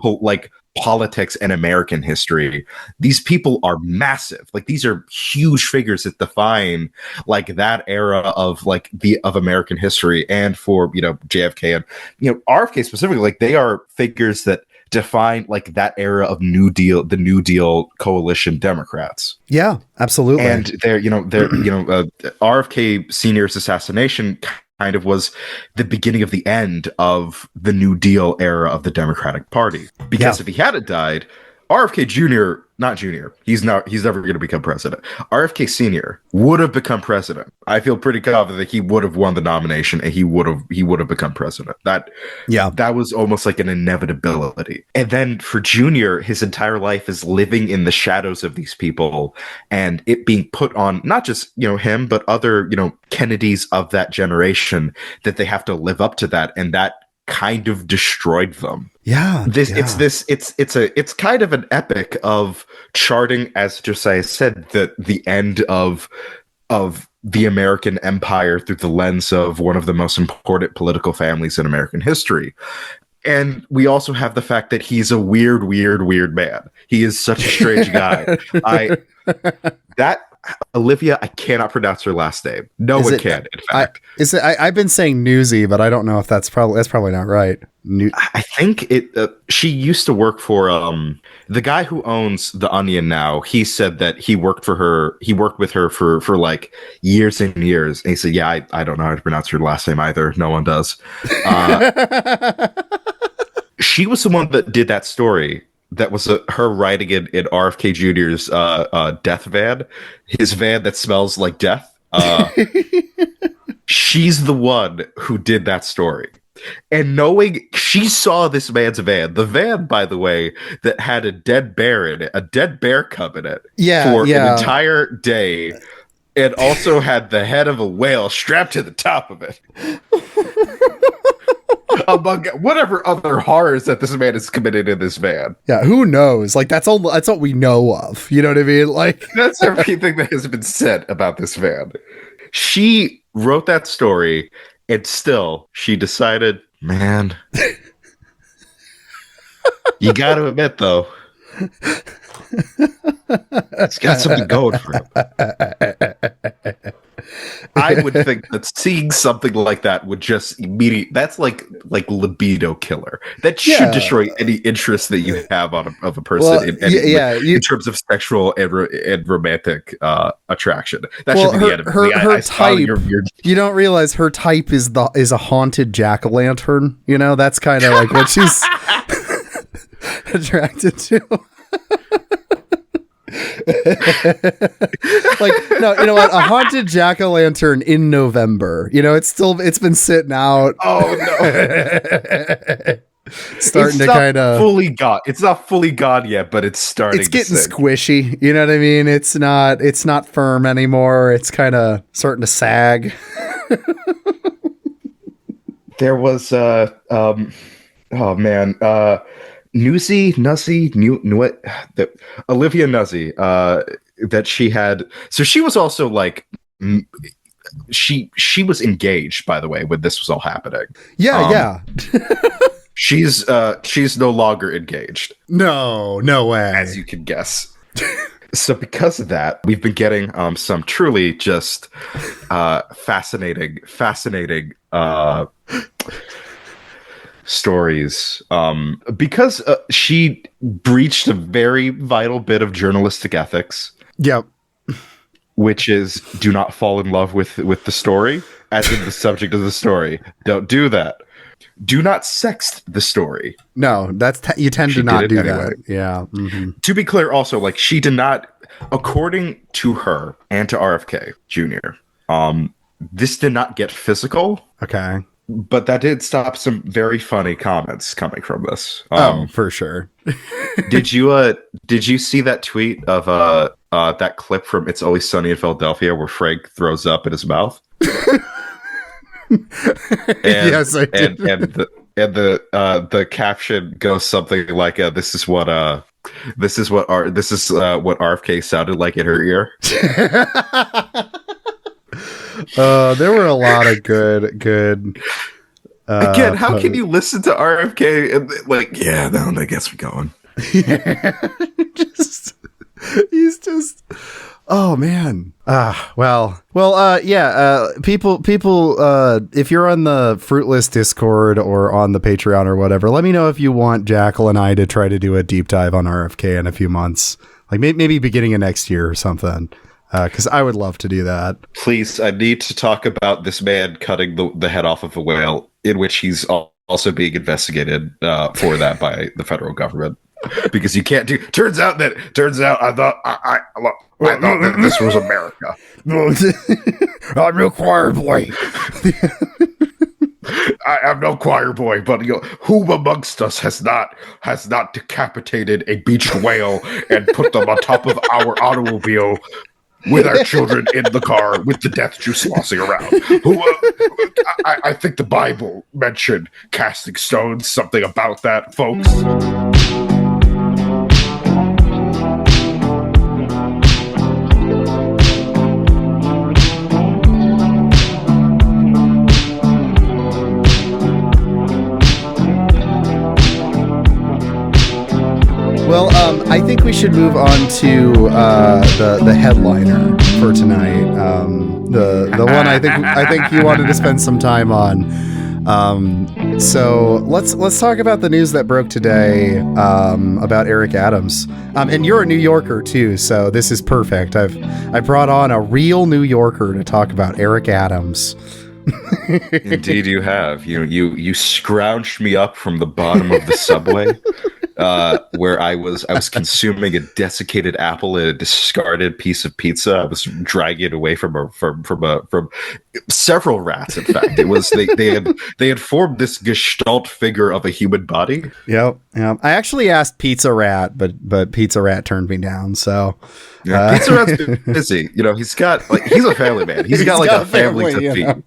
politics and American history. These people are massive. Like these are huge figures that define like that era of like of American history. And for, JFK and, RFK specifically, like they are figures that define like that era of the New Deal coalition Democrats. Yeah, absolutely. And RFK Sr.'s assassination kind of was the beginning of the end of the New Deal era of the Democratic Party. Because if he hadn't died, RFK Jr., not Jr., he's never going to become president. RFK Sr. would have become president. I feel pretty confident that he would have won the nomination and he would have become president. That was almost like an inevitability. And then for Jr., his entire life is living in the shadows of these people and it being put on not just, him, but other, Kennedys of that generation, that they have to live up to that. And that kind of destroyed them. It's kind of an epic of charting, as Josiah said, the end of the American empire through the lens of one of the most important political families in American history. And we also have the fact that he's a weird man. He is such a strange guy. Olivia, I cannot pronounce her last name. No one can, in fact. I've been saying Newsy, but I don't know if that's probably not right. I think she used to work for the guy who owns The Onion now. He said that he worked with her for like years and years. And he said, yeah, I don't know how to pronounce her last name either. No one does. She was the one that did that story. That was her riding in RFK Jr.'s death van, his van that smells like death. She's the one who did that story. And knowing she saw this man's van, the van, by the way, that had a dead bear in it, a dead bear cub in it for an entire day, and also had the head of a whale strapped to the top of it. Among whatever other horrors that this man has committed in this van. Yeah, who knows? Like that's what we know of. You know what I mean? Like that's everything that has been said about this van. She wrote that story, and still she decided, man, you got to admit though, it's got something going for him. I would think that seeing something like that would just that's like libido killer. That should destroy any interest that you have of a person in terms of sexual and romantic attraction. That should be the end of it. Her type. You don't realize her type is a haunted jack-o'-lantern. You know, that's kind of like what she's attracted to. Like, no, you know what? A haunted jack-o'-lantern in November. You know, it's been sitting out. Oh no. Starting to kind of fully gone. It's not fully gone yet, but it's starting. It's getting squishy. You know what I mean? It's not firm anymore. It's kind of starting to sag. There was oh man, Olivia Nuzzi, that she had. So she was also like, she was engaged, by the way, when this was all happening. Yeah. She's no longer engaged. No way. As you can guess. So because of that, we've been getting some truly just fascinating stories, because she breached a very vital bit of journalistic ethics. Yep. Which is, do not fall in love with the story, as in the subject of the story. Don't do that. do not sext the story. No, you tend to not do that. Yeah. Mm-hmm. To be clear, also, like, she did not, according to her and to RFK Jr., this did not get physical. Okay. But that did stop some very funny comments coming from this. For sure. Did you see that tweet of that clip from It's Always Sunny in Philadelphia where Frank throws up in his mouth? Yes, I did. And the caption goes something like, "This is what RFK sounded like in her ear." There were a lot of good. Again, how can you listen to RFK and like, yeah, that gets me going. He's just. Oh man. People, if you're on the Fruitless Discord or on the Patreon or whatever, let me know if you want Jackal and I to try to do a deep dive on RFK in a few months, like maybe beginning of next year or something. Because I would love to do that. Please, I need to talk about this man cutting the head off of a whale, in which he's also being investigated for that by the federal government. Because you can't do. Turns out I thought that this was America. I'm no choir boy. I am no choir boy, but who amongst us has not decapitated a beached whale and put them on top of our automobile with our children in the car with the death juice sloshing around? I think the Bible mentioned casting stones, something about that, folks. Well, I think we should move on to the headliner for tonight. The one I think you wanted to spend some time on. So let's talk about the news that broke today about Eric Adams. And you're a New Yorker too, so this is perfect. I brought on a real New Yorker to talk about Eric Adams. Indeed, you have. You scrounged me up from the bottom of the subway. Where I was consuming a desiccated apple and a discarded piece of pizza. I was dragging it away from several rats. In fact, it was they had formed this gestalt figure of a human body. Yep. I actually asked Pizza Rat, but Pizza Rat turned me down. So yeah, Pizza Rat's busy. He's got he's a family man. He's got a family to feed.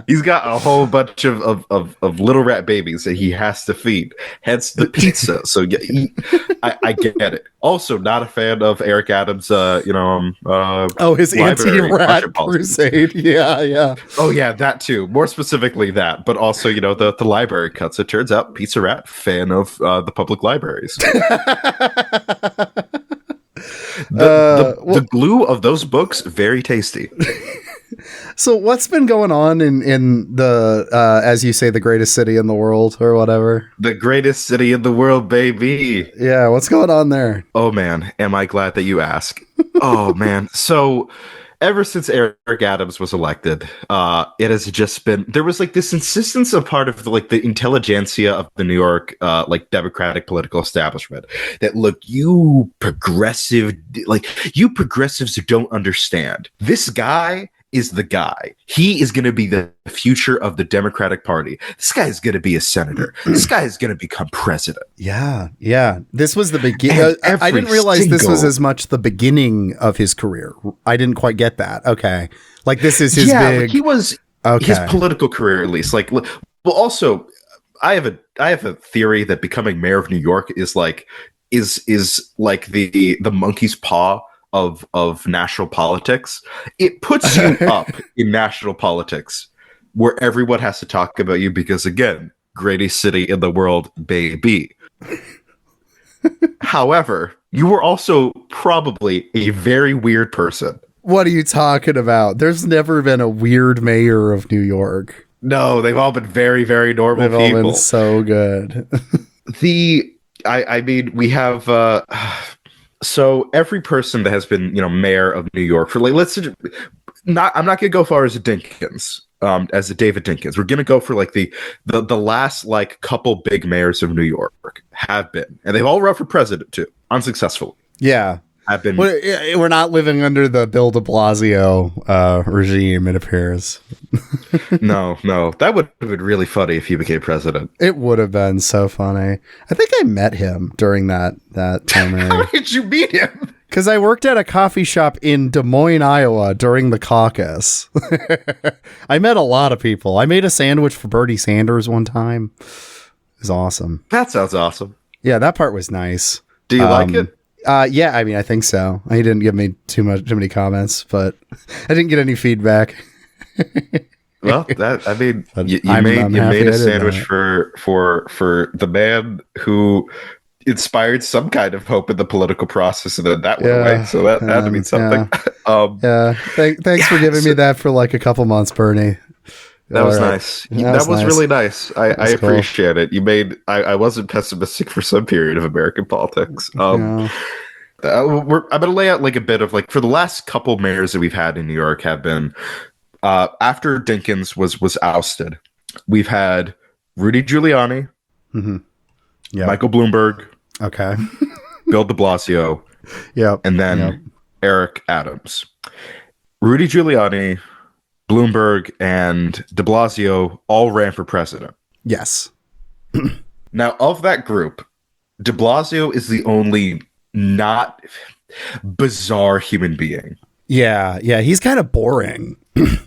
He's got a whole bunch of little rat babies that he has to feed. Hence the pizza. So yeah, I get it. Also, not a fan of Eric Adams. His anti-rat crusade. Yeah. Oh yeah, that too. More specifically, that. But also, the library cuts. It turns out Pizza Rat, fan of the public libraries. The glue of those books, very tasty. So what's been going on in the, as you say, the greatest city in the world or whatever? The greatest city in the world, baby. Yeah, what's going on there? Oh, man. Am I glad that you ask? Oh, man. So ever since Eric Adams was elected, it has just been, there was this insistence of part of the intelligentsia of the New York, Democratic political establishment that, look, you progressives don't understand. This guy is the guy. He is going to be the future of the Democratic Party. This guy is going to be a senator. This guy is going to become president. Yeah. This was the beginning. I didn't realize this was as much the beginning of his career. I didn't quite get that. Okay. This is his big... he was his political career, at least. Well, also, I have a theory that becoming mayor of New York is like the monkey's paw of national politics. It puts you up in national politics where everyone has to talk about you because, again, greatest city in the world, baby. However, you were also probably a very weird person. What are you talking about? There's never been a weird mayor of New York. No, they've all been very, very normal people. They've all been so good. I mean, we have... So every person that has been, mayor of New York for I'm not gonna go far as a Dinkins, as a David Dinkins. We're gonna go for like the last like couple big mayors of New York have been, and they've all run for president too, unsuccessfully. Yeah. Have been. We're not living under the Bill de Blasio regime, it appears. No, that would have been really funny if he became president. It would have been so funny. I think I met him during that primary. How did you meet him? Because I worked at a coffee shop in Des Moines, Iowa during the caucus. I met a lot of people. I made a sandwich for Bernie Sanders one time. It was awesome. That sounds awesome. Yeah, that part was nice. Do you like it? Yeah, I mean, I think so. He didn't give me too many comments, but I didn't get any feedback. Well, you made a sandwich for the man who inspired some kind of hope in the political process, and then that went away. So that had to mean something. Thanks for giving me that for like a couple months, Bernie. That was nice. That was really nice. I appreciate it. I wasn't pessimistic for some period of American politics. I'm going to lay out like a bit of like, for the last couple mayors that we've had in New York have been, after Dinkins was ousted, we've had Rudy Giuliani, Michael Bloomberg, Bill de Blasio, and then Eric Adams. Rudy Giuliani, Bloomberg, and de Blasio all ran for president. Yes. Now, of that group, de Blasio is the only not bizarre human being. Yeah, he's kind of boring,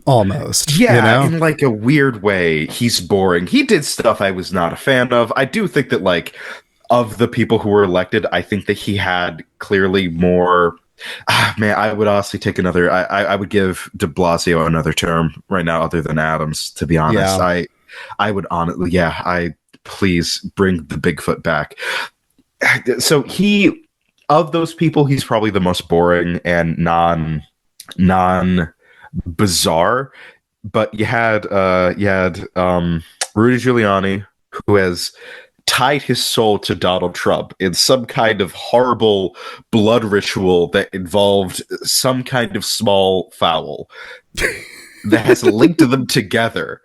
almost. Yeah, you know? In like a weird way, he's boring. He did stuff I was not a fan of. I do think that, like, of the people who were elected, I think that he had clearly more... man, I would honestly take another... I would give de Blasio another term right now other than Adams, to be honest. Yeah. I would honestly... please bring the Bigfoot back. So he... Of those people, he's probably the most boring and non bizarre. But you had Rudy Giuliani, who has tied his soul to Donald Trump in some kind of horrible blood ritual that involved some kind of small foul that has linked them together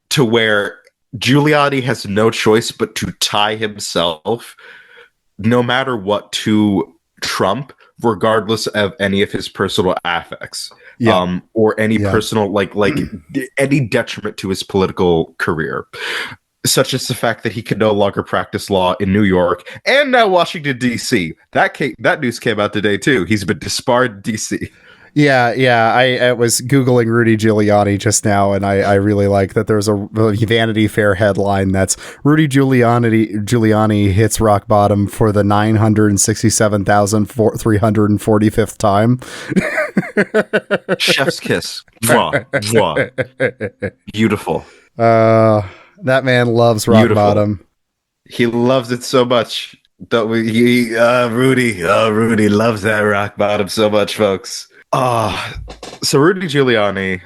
to where Giuliani has no choice but to tie himself, no matter what, to Trump, regardless of any of his personal affects, or any personal like any detriment to his political career, such as the fact that he can no longer practice law in New York and now Washington D.C. That news came out today too. He's been disbarred in D.C. Yeah. I was Googling Rudy Giuliani just now, and I really like that there's a Vanity Fair headline that's Rudy Giuliani hits rock bottom for the 967,345th time. Chef's kiss. Mwah, mwah. Beautiful. That man loves rock bottom. He loves it so much. Rudy loves that rock bottom so much, folks. So Rudy Giuliani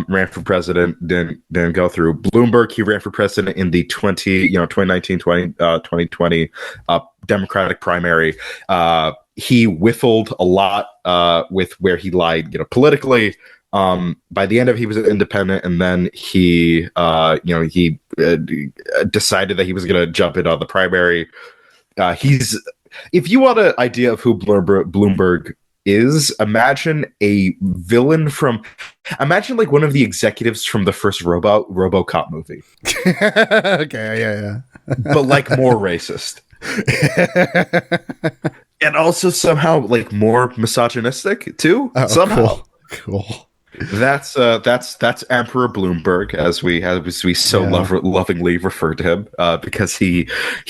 ran for president, didn't go through. Bloomberg, he ran for president in the 2020 Democratic primary. He whiffled a lot with where he lied, politically. By the end of it, he was an independent, and then he decided that he was going to jump in on the primary. If you want an idea of who Bloomberg is, imagine like one of the executives from the first RoboCop movie. Okay, yeah. But like more racist. And also somehow like more misogynistic too. Oh, somehow. Cool. That's Emperor Bloomberg, as we lovingly refer to him, because he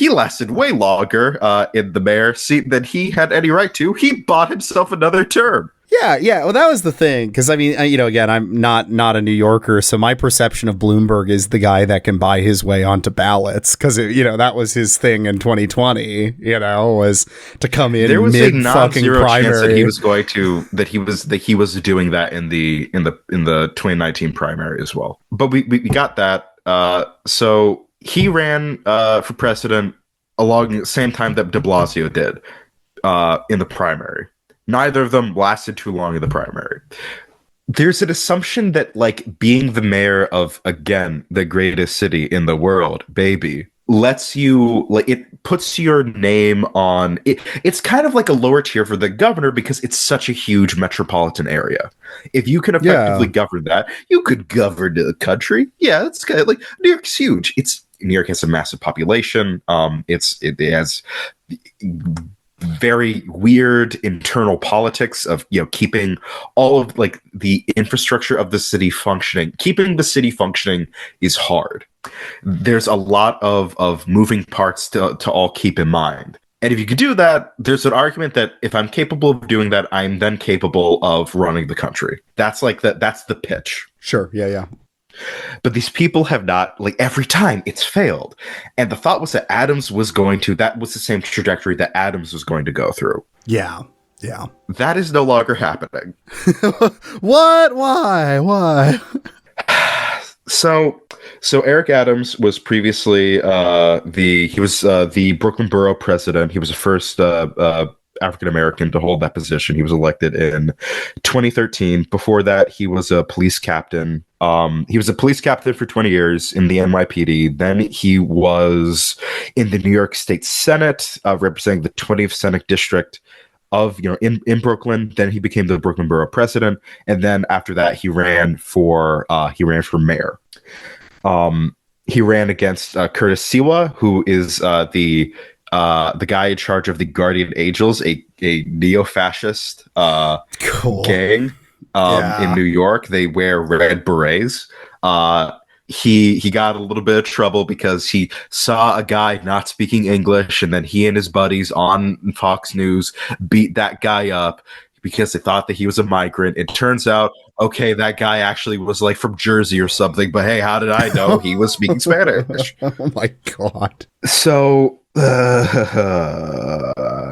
lasted way longer in the mayor seat than he had any right to. He bought himself another term. Yeah. Well, that was the thing, because I mean, again, I'm not a New Yorker, so my perception of Bloomberg is the guy that can buy his way onto ballots, because that was his thing in 2020. Was to come in. There was mid a non-zero fucking chance that he was going to that he was doing that in the 2019 primary as well. But we got that. So he ran for president along the same time that de Blasio did in the primary. Neither of them lasted too long in the primary. there's an assumption that like being the mayor of, again, the greatest city in the world, baby, lets you, like, it puts your name on it. It's kind of like a lower tier for the governor because it's such a huge metropolitan area. If you can effectively govern that, you could govern the country. Yeah, it's kind of like New York's huge. New York has a massive population. It has very weird internal politics of, keeping all of like the infrastructure of the city functioning. Keeping the city functioning is hard. There's a lot of moving parts to all keep in mind. And if you could do that, there's an argument that if I'm capable of doing that, I'm then capable of running the country. That's the pitch. Sure. Yeah. But these people have not, like, every time it's failed. And the thought was that that was the same trajectory that Adams was going to go through. Yeah. That is no longer happening. What? Why? So Eric Adams was previously the Brooklyn Borough president. He was the first African American to hold that position. He was elected in 2013. Before that, he was a police captain. He was a police captain for 20 years in the NYPD. Then he was in the New York State Senate, representing the 20th Senate District of, in Brooklyn. Then he became the Brooklyn Borough president, and then after that, he ran for mayor. He ran against Curtis Siwa, who is the guy in charge of the Guardian Angels, a neo-fascist gang in New York. They wear red berets. He got a little bit of trouble because he saw a guy not speaking English, and then he and his buddies on Fox News beat that guy up because they thought that he was a migrant. It turns out, okay, that guy actually was like from Jersey or something, but hey, how did I know he was speaking Spanish? Oh my God. So that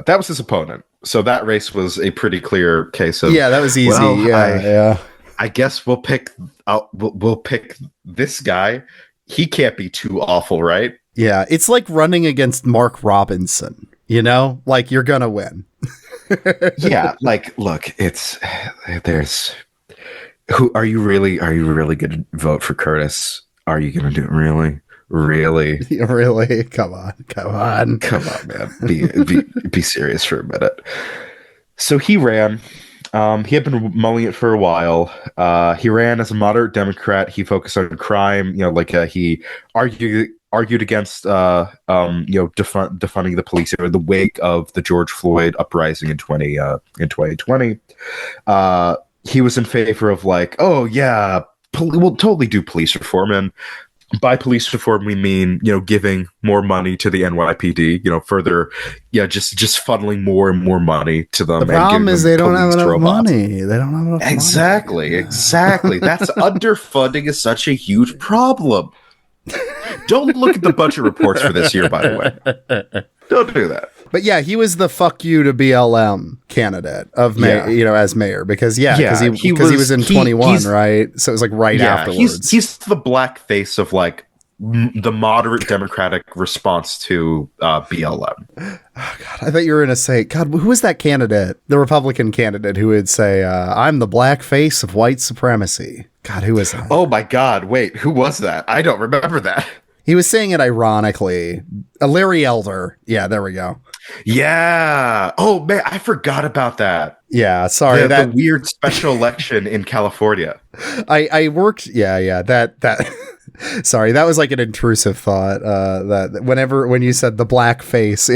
was his opponent. So that race was a pretty clear case of, that was easy. Well, I guess we'll pick this guy. He can't be too awful, right? Yeah, it's like running against Mark Robinson, like you're gonna win. Yeah, like, look, there's who are you really gonna vote for Curtis? Are you gonna do it really? Really? Come on, man. Be serious for a minute. So he ran. He had been mulling it for a while. He ran as a moderate Democrat. He focused on crime. He argued against defunding the police in the wake of the George Floyd uprising in 2020. He was in favor of we'll totally do police reform. And by police reform, we mean, giving more money to the NYPD, further, just funneling more and more money to them. The problem is they don't have enough money. They don't have enough money. Exactly. That's underfunding is such a huge problem. Don't look at the budget reports for this year, by the way. Don't do that. But yeah, he was the fuck you to BLM candidate of mayor, as mayor, because he was in 21, right? So it was like afterwards. He's the black face of like the moderate Democratic response to BLM. Oh God, I thought you were going to say, God, who was that candidate? The Republican candidate who would say, I'm the black face of white supremacy. God, who was that? Oh my God, wait, who was that? I don't remember that. He was saying it ironically. Larry Elder. Yeah, there we go. Yeah. Oh man, I forgot about that. Yeah, sorry. The weird special election in California. I worked. Yeah. That. Sorry, that was like an intrusive thought. That when you said the black face,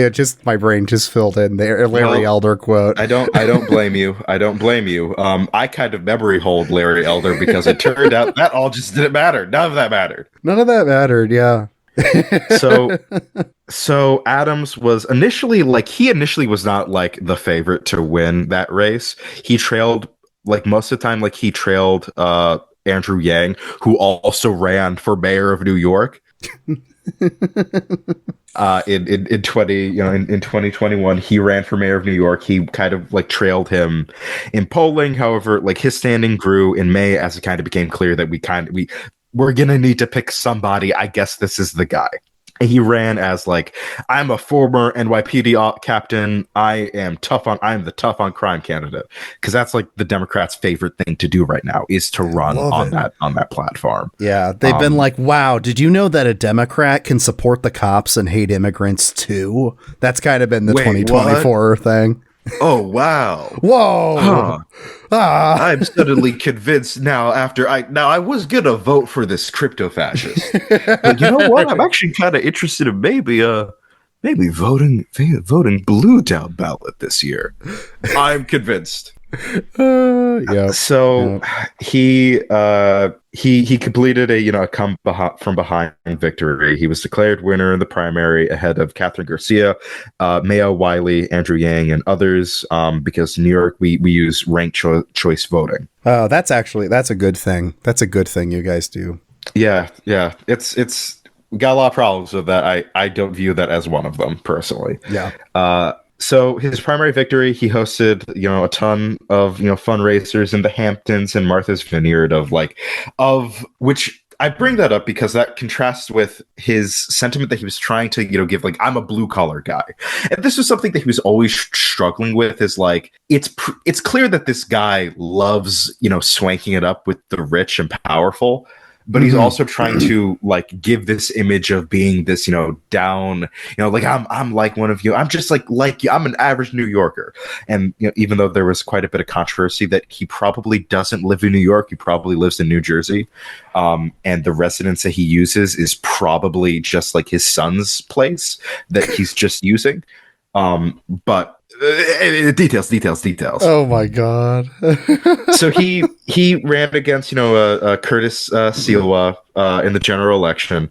my brain just filled in the Larry Elder quote. I don't blame you. I kind of memory hold Larry Elder because it turned out that all just didn't matter. None of that mattered. Yeah. So Adams was initially was not like the favorite to win that race. He trailed most of the time. He trailed Andrew Yang, who also ran for mayor of New York. in 2021, he ran for mayor of New York. He kind of trailed him in polling. However, his standing grew in May as it kind of became clear that we're gonna need to pick somebody. I guess this is the guy. He ran as like, I'm a former NYPD captain. I'm the tough on crime candidate, because that's like the Democrats' favorite thing to do right now is to run on that platform. Yeah, they've been like, wow, did you know that a Democrat can support the cops and hate immigrants too? That's kind of been the 2024 thing. Oh, wow. Whoa. Huh. I'm suddenly convinced now I was going to vote for this crypto fascist. But you know what? I'm actually kind of interested in maybe voting blue down ballot this year. I'm convinced. He completed a come from behind victory. He was declared winner in the primary ahead of Catherine Garcia, Mayo Wiley, Andrew Yang, and others. Because in New York we use ranked choice voting. Oh, that's a good thing. That's a good thing you guys do. Yeah. It's got a lot of problems with that. I don't view that as one of them personally. Yeah. So his primary victory, he hosted, a ton of, fundraisers in the Hamptons and Martha's Vineyard of which I bring that up because that contrasts with his sentiment that he was trying to, give, like, I'm a blue collar guy. And this was something that he was always struggling with, is like, it's clear that this guy loves, swanking it up with the rich and powerful. But he's also trying to like give this image of being this, down, like I'm like one of you. I'm just like you. I'm an average New Yorker. And even though there was quite a bit of controversy that he probably doesn't live in New York, he probably lives in New Jersey. And the residence that he uses is probably just like his son's place that he's just using. But details. Oh my God. So he ran against Curtis Silva in the general election.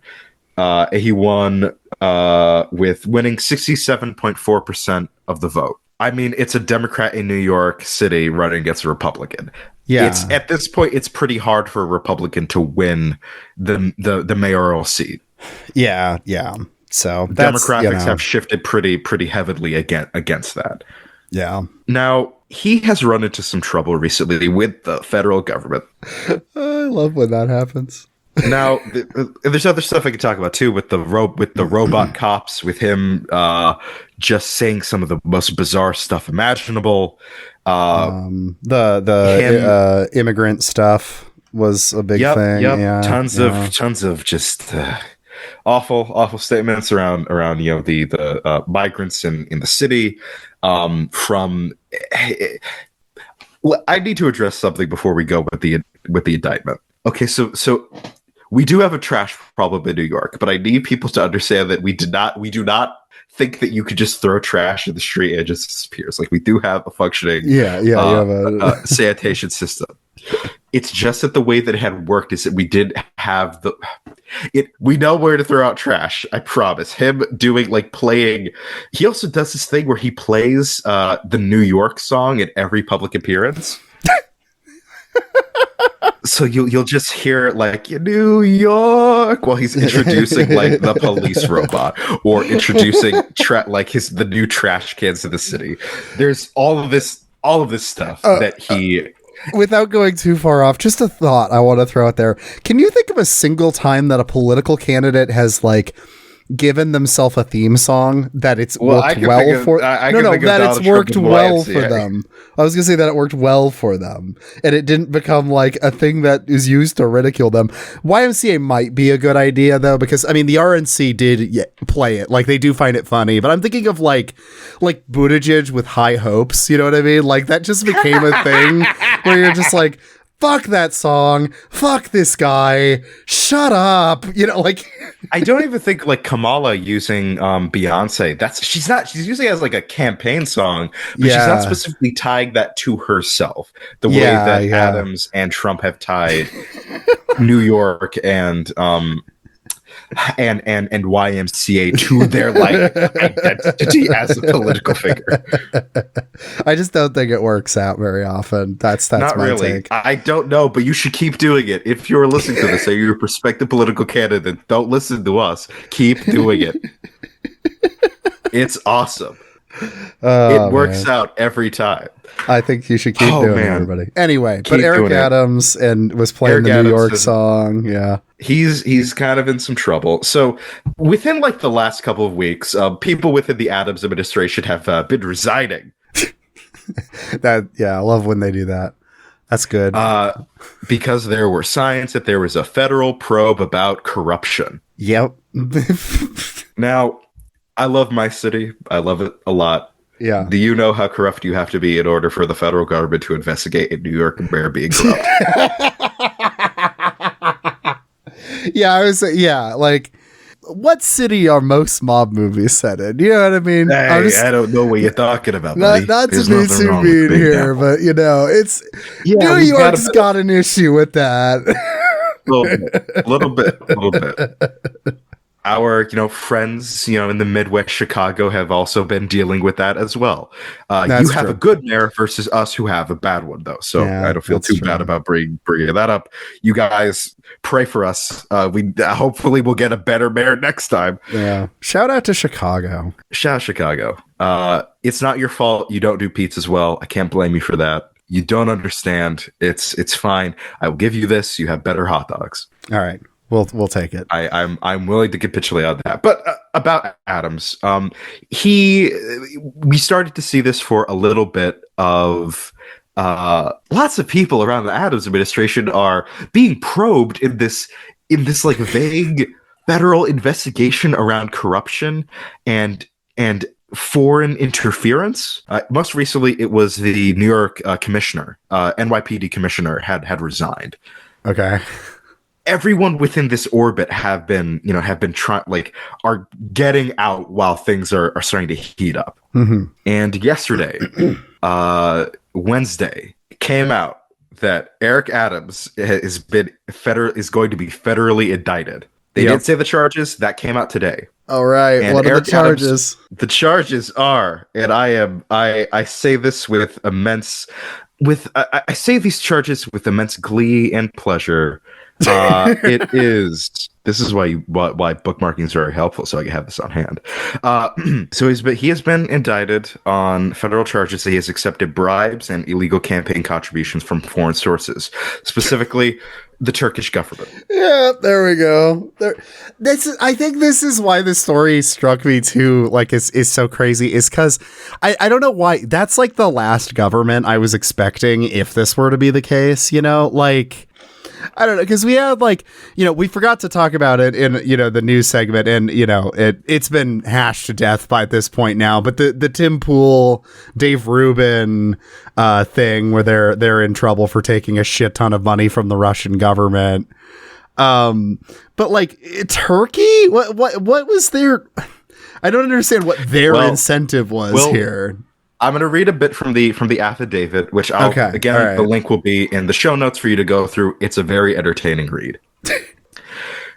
He won with winning 67.4% of the vote. I mean, it's a Democrat in New York City running against a Republican. Yeah. It's at this point it's pretty hard for a Republican to win the mayoral seat. Yeah. So demographics have shifted pretty heavily against that. Yeah. Now, he has run into some trouble recently with the federal government. I love when that happens. Now, there's other stuff I could talk about too, with the robot cops, with him just saying some of the most bizarre stuff imaginable. The immigrant stuff was a big thing. Yep. Yeah, tons of just awful statements around the migrants in the city. I need to address something before we go with the indictment. Okay, so we do have a trash problem in New York, but I need people to understand that we do not think that you could just throw trash in the street and it just disappears. Like, we do have a functioning you have a sanitation system. It's just that the way that it had worked is that we did have we know where to throw out trash. I promise. Him playing. He also does this thing where he plays the New York song at every public appearance. So you'll just hear like New York while he's introducing like the police robot or introducing the new trash cans to the city. There's all of this stuff that he. Without going too far off, just a thought I want to throw out there. Can you think of a single time that a political candidate has given themselves a theme song that it's worked well for? It's worked well for them. I was gonna say that it worked well for them, and it didn't become like a thing that is used to ridicule them. YMCA might be a good idea though, because I mean the RNC did play it, like they do find it funny. But I'm thinking of like Buttigieg with High Hopes. You know what I mean? Like that just became a thing where you're just like, fuck that song, fuck this guy, shut up. I don't even think like Kamala using Beyonce. She's using it as like a campaign song, but she's not specifically tying that to herself. The way that Adams and Trump have tied New York and YMCA to their identity as a political figure. I just don't think it works out very often. That's not my really take. I don't know, but you should keep doing it. If you're listening to this, say you're a prospective political candidate, don't listen to us. Keep doing it. It's awesome. It works out every time. I think you should keep doing it, everybody. Anyway, Keep but Eric doing it. Adams was playing the New York song. Yeah. He's kind of in some trouble. So within like the last couple of weeks, people within the Adams administration have been resigning. I love when they do that. That's good. Because there were signs that there was a federal probe about corruption. Yep. Now, I love my city. I love it a lot. Yeah. Do you know how corrupt you have to be in order for the federal government to investigate a New York mayor being corrupt? Like, what city are most mob movies set in? You know what I mean? Hey, I don't know what you're talking about, buddy. Not to be too mean here, but it's New York's got an issue with that. A little bit. Our, friends, in the Midwest, Chicago, have also been dealing with that as well. You have a good mayor versus us who have a bad one, though. So I don't feel too bad about bringing that up. You guys pray for us. We hopefully will get a better mayor next time. Yeah. Shout out to Chicago. Shout out Chicago. It's not your fault. You don't do pizzas well. I can't blame you for that. You don't understand. It's fine. I will give you this. You have better hot dogs. All right. We'll take it. I'm willing to capitulate on that. But about Adams, we started to see this for a little bit of lots of people around the Adams administration are being probed in this like vague federal investigation around corruption and foreign interference. Most recently, it was the New York commissioner, NYPD commissioner had resigned. Okay. Everyone within this orbit have been are getting out while things are starting to heat up. Mm-hmm. And yesterday, Wednesday, came out that Eric Adams is going to be federally indicted. They didn't say the charges. That came out today. All right. And what are the charges? The charges are, and I say this with I say these charges with immense glee and pleasure. This is why bookmarking is very helpful, so I can have this on hand. So he has been indicted on federal charges that he has accepted bribes and illegal campaign contributions from foreign sources, specifically the Turkish government. Yeah, there we go. I think this is why this story struck me too, like is so crazy, is because I don't know why that's like the last government I was expecting if this were to be the case, like I don't know, because we had we forgot to talk about it in the news segment, and it's been hashed to death by this point now. But the Tim Pool, Dave Rubin thing, where they're in trouble for taking a shit ton of money from the Russian government. But Turkey, what was their? I don't understand what their incentive was here. I'm going to read a bit from the affidavit, which the link will be in the show notes for you to go through. It's a very entertaining read.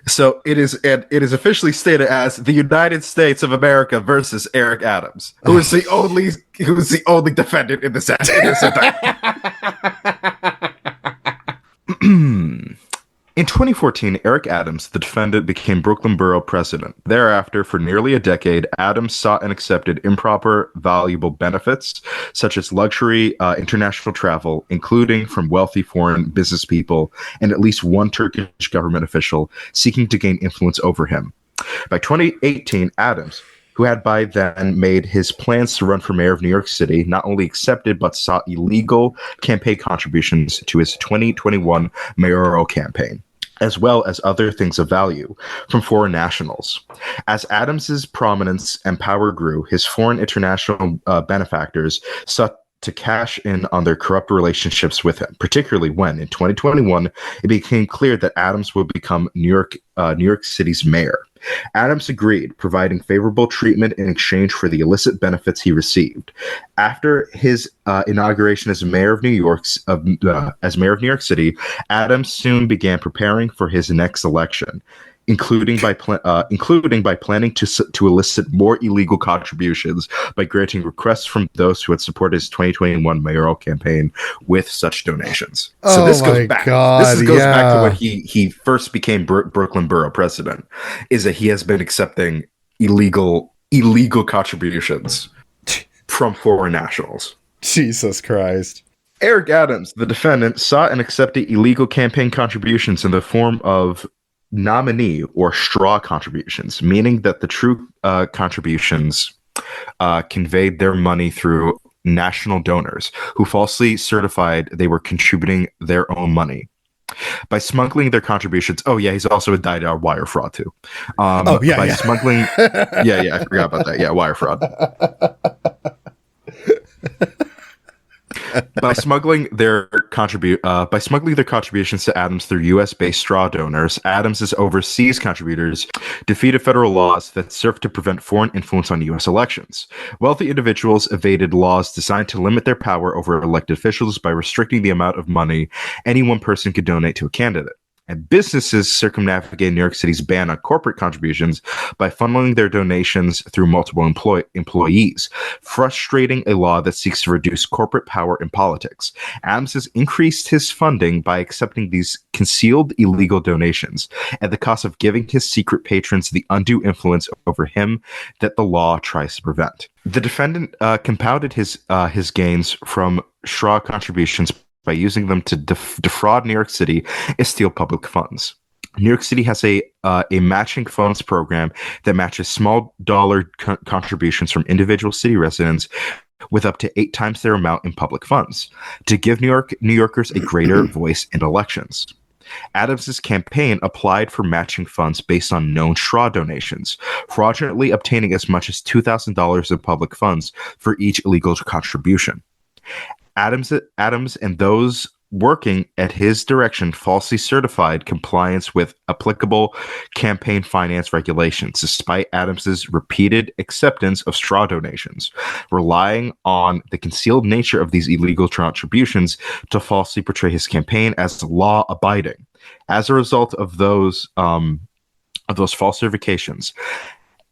So it is officially stated as the United States of America versus Eric Adams, who is the only defendant in this indictment. In 2014, Eric Adams, the defendant, became Brooklyn Borough president. Thereafter, for nearly a decade, Adams sought and accepted improper, valuable benefits, such as luxury international travel, including from wealthy foreign business people and at least one Turkish government official seeking to gain influence over him. By 2018, Adams, who had by then made his plans to run for mayor of New York City, not only accepted but sought illegal campaign contributions to his 2021 mayoral campaign, as well as other things of value from foreign nationals. As Adams's prominence and power grew, his foreign international benefactors sought to cash in on their corrupt relationships with him, particularly when, in 2021, it became clear that Adams would become New York City's mayor. Adams agreed, providing favorable treatment in exchange for the illicit benefits he received. After his inauguration as mayor of New York City, Adams soon began preparing for his next election, including by planning to elicit more illegal contributions by granting requests from those who had supported his 2021 mayoral campaign with such donations. So this goes back. This goes back to when he first became Brooklyn Borough president. Is that he has been accepting illegal contributions from foreign nationals. Jesus Christ. Eric Adams, the defendant, sought and accepted illegal campaign contributions in the form of nominee or straw contributions, meaning that the true contributions conveyed their money through national donors who falsely certified they were contributing their own money. By smuggling their contributions, he's also indicted on wire fraud too. Smuggling, I forgot about that. Yeah, wire fraud. By smuggling their contributions to Adams through U.S.-based straw donors, Adams's overseas contributors defeated federal laws that served to prevent foreign influence on U.S. elections. Wealthy individuals evaded laws designed to limit their power over elected officials by restricting the amount of money any one person could donate to a candidate. And businesses circumnavigated New York City's ban on corporate contributions by funneling their donations through multiple employees, frustrating a law that seeks to reduce corporate power in politics. Adams has increased his funding by accepting these concealed illegal donations at the cost of giving his secret patrons the undue influence over him that the law tries to prevent. The defendant compounded his gains from straw contributions by using them to defraud New York City and steal public funds. New York City has a matching funds program that matches small dollar contributions from individual city residents with up to 8 times their amount in public funds to give New Yorkers a greater voice in elections. Adams's campaign applied for matching funds based on known straw donations, fraudulently obtaining as much as $2,000 in public funds for each illegal contribution. Adams and those working at his direction falsely certified compliance with applicable campaign finance regulations, despite Adams's repeated acceptance of straw donations, relying on the concealed nature of these illegal contributions to falsely portray his campaign as law-abiding. As a result of those false certifications,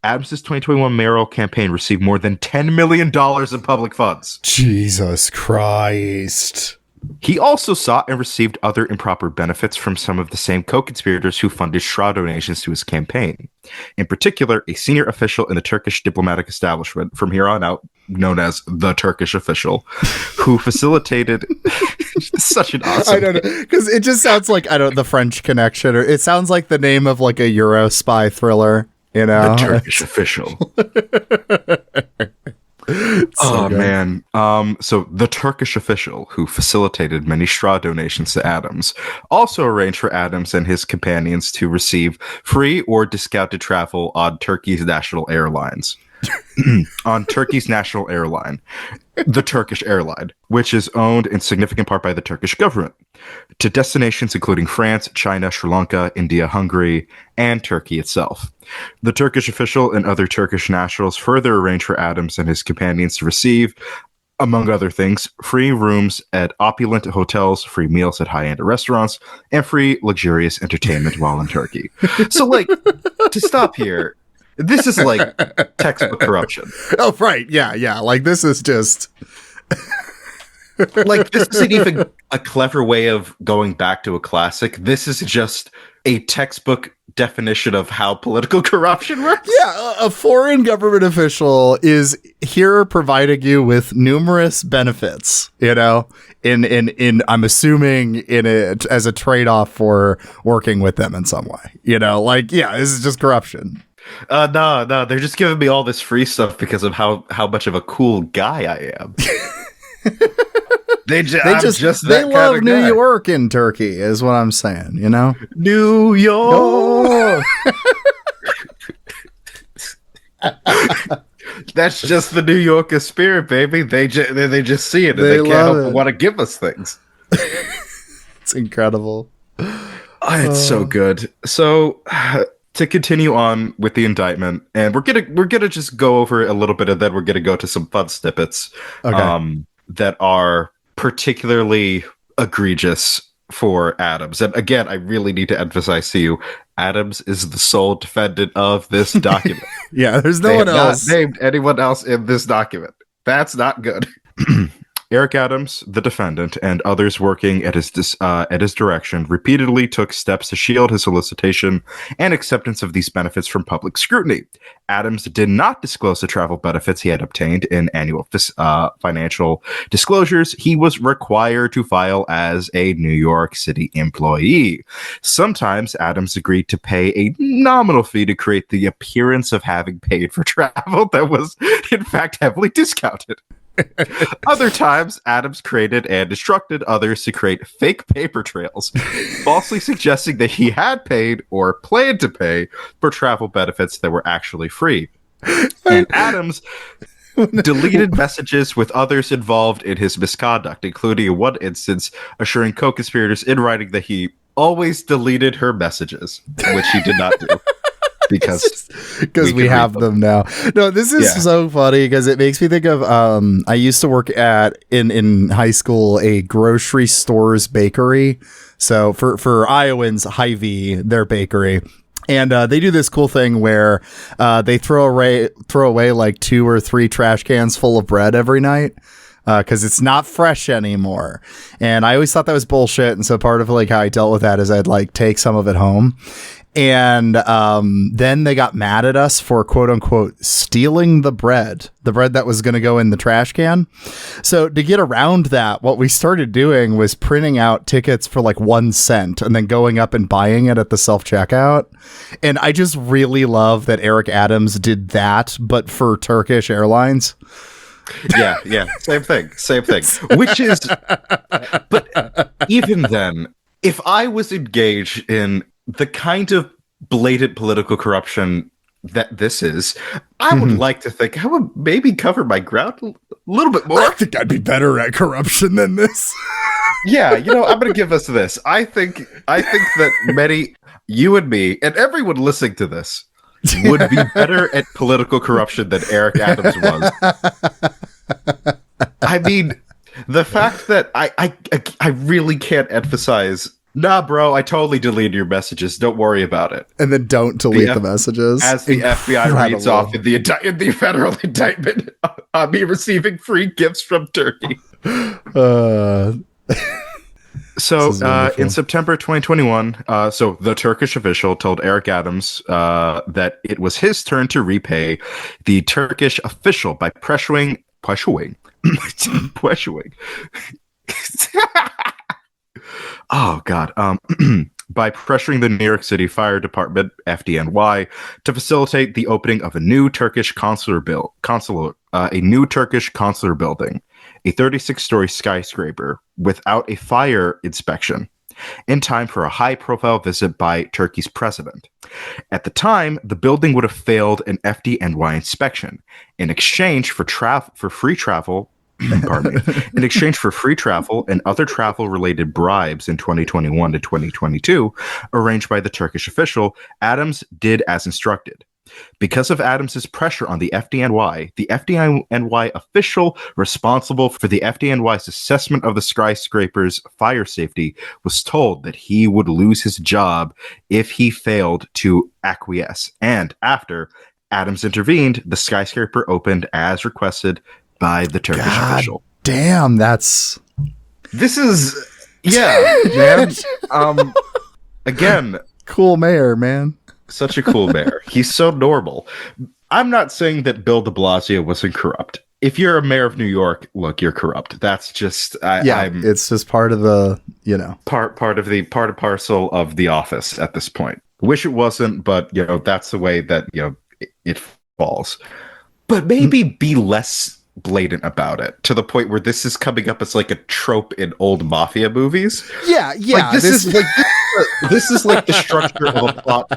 Adams' 2021 mayoral campaign received more than $10 million in public funds. Jesus Christ. He also sought and received other improper benefits from some of the same co-conspirators who funded straw donations to his campaign. In particular, a senior official in the Turkish diplomatic establishment, from here on out known as the Turkish official, who facilitated such an awesome... I don't know, because it just sounds like, the French Connection, or it sounds like the name of like a Euro spy thriller. You know, the Turkish official. So the Turkish official who facilitated many straw donations to Adams also arranged for Adams and his companions to receive free or discounted travel on Turkey's national airlines. On Turkey's national airline, the Turkish airline, which is owned in significant part by the Turkish government, to destinations including France, China, Sri Lanka, India, Hungary, and Turkey itself. The Turkish official and other Turkish nationals further arranged for Adams and his companions to receive, among other things, free rooms at opulent hotels, free meals at high-end restaurants, and free luxurious entertainment while in Turkey. So, to stop here, this is like textbook corruption. Oh, right. Yeah. Like, this is just... like, this isn't even a clever way of going back to a classic. This is just a textbook definition of how political corruption works. Yeah, a foreign government official is here providing you with numerous benefits, in I'm assuming as a trade-off for working with them in some way. This is just corruption. No, they're just giving me all this free stuff because of how much of a cool guy I am. They love New York in Turkey, is what I'm saying. New York. That's just the New Yorker spirit, baby. They just see it and they can't help but want to give us things. It's incredible. It's so good. So. To continue on with the indictment, and we're gonna just go over a little bit of that. We're gonna go to some fun snippets that are particularly egregious for Adams. And again, I really need to emphasize to you, Adams is the sole defendant of this document. Yeah, there's no one else. Not named anyone else in this document. That's not good. Eric Adams, the defendant, and others working at his direction repeatedly took steps to shield his solicitation and acceptance of these benefits from public scrutiny. Adams did not disclose the travel benefits he had obtained in annual financial disclosures he was required to file as a New York City employee. Sometimes Adams agreed to pay a nominal fee to create the appearance of having paid for travel that was, in fact, heavily discounted. Other times, Adams created and instructed others to create fake paper trails, falsely suggesting that he had paid or planned to pay for travel benefits that were actually free. And Adams deleted messages with others involved in his misconduct, including in one instance assuring co-conspirators in writing that he always deleted her messages, which he did not do. Because we have them now. No, this is so funny because it makes me think of I used to work at in high school a grocery store's bakery. So for Iowans, Hy-Vee, their bakery. And they do this cool thing where they throw away like 2 or 3 trash cans full of bread every night. Because it's not fresh anymore. And I always thought that was bullshit. And so part of like how I dealt with that is I'd like take some of it home. And then they got mad at us for quote unquote stealing the bread that was going to go in the trash can. So to get around that, what we started doing was printing out tickets for like 1 cent and then going up and buying it at the self-checkout. And I just really love that Eric Adams did that, but for Turkish Airlines. Yeah, same thing. Which is, but even then, if I was engaged in the kind of blatant political corruption that this is, I would like to think I would maybe cover my ground a little bit more. I think I'd be better at corruption than this. Yeah, I'm going to give us this. I think that many, you and me, and everyone listening to this, would be better at political corruption than Eric Adams was. I mean, the fact that I really can't emphasize, nah, bro, I totally deleted your messages. Don't worry about it. And then don't delete the messages. As the FBI reads off in the federal indictment on me receiving free gifts from Turkey. So in September 2021, so the Turkish official told Eric Adams that it was his turn to repay the Turkish official by pressuring. Oh, God. By pressuring the New York City Fire Department, FDNY, to facilitate the opening of a new Turkish consular building, a 36-story skyscraper without a fire inspection, in time for a high-profile visit by Turkey's president. At the time, the building would have failed an FDNY inspection. In exchange for free travel and other travel-related bribes in 2021 to 2022, arranged by the Turkish official, Adams did as instructed. Because of Adams's pressure on the FDNY official responsible for the FDNY's assessment of the skyscraper's fire safety was told that he would lose his job if he failed to acquiesce. And after Adams intervened, the skyscraper opened as requested by the Turkish official. Damn, this is man. Again, cool mayor, man. Such a cool mayor. He's so normal. I'm not saying that Bill de Blasio wasn't corrupt. If you're a mayor of New York, look, you're corrupt. That's just it's just part of the, part and parcel of the office at this point. Wish it wasn't, but that's the way that it falls. But maybe be less blatant about it to the point where this is coming up as like a trope in old mafia movies. Yeah. Like, this is like the structure of a plot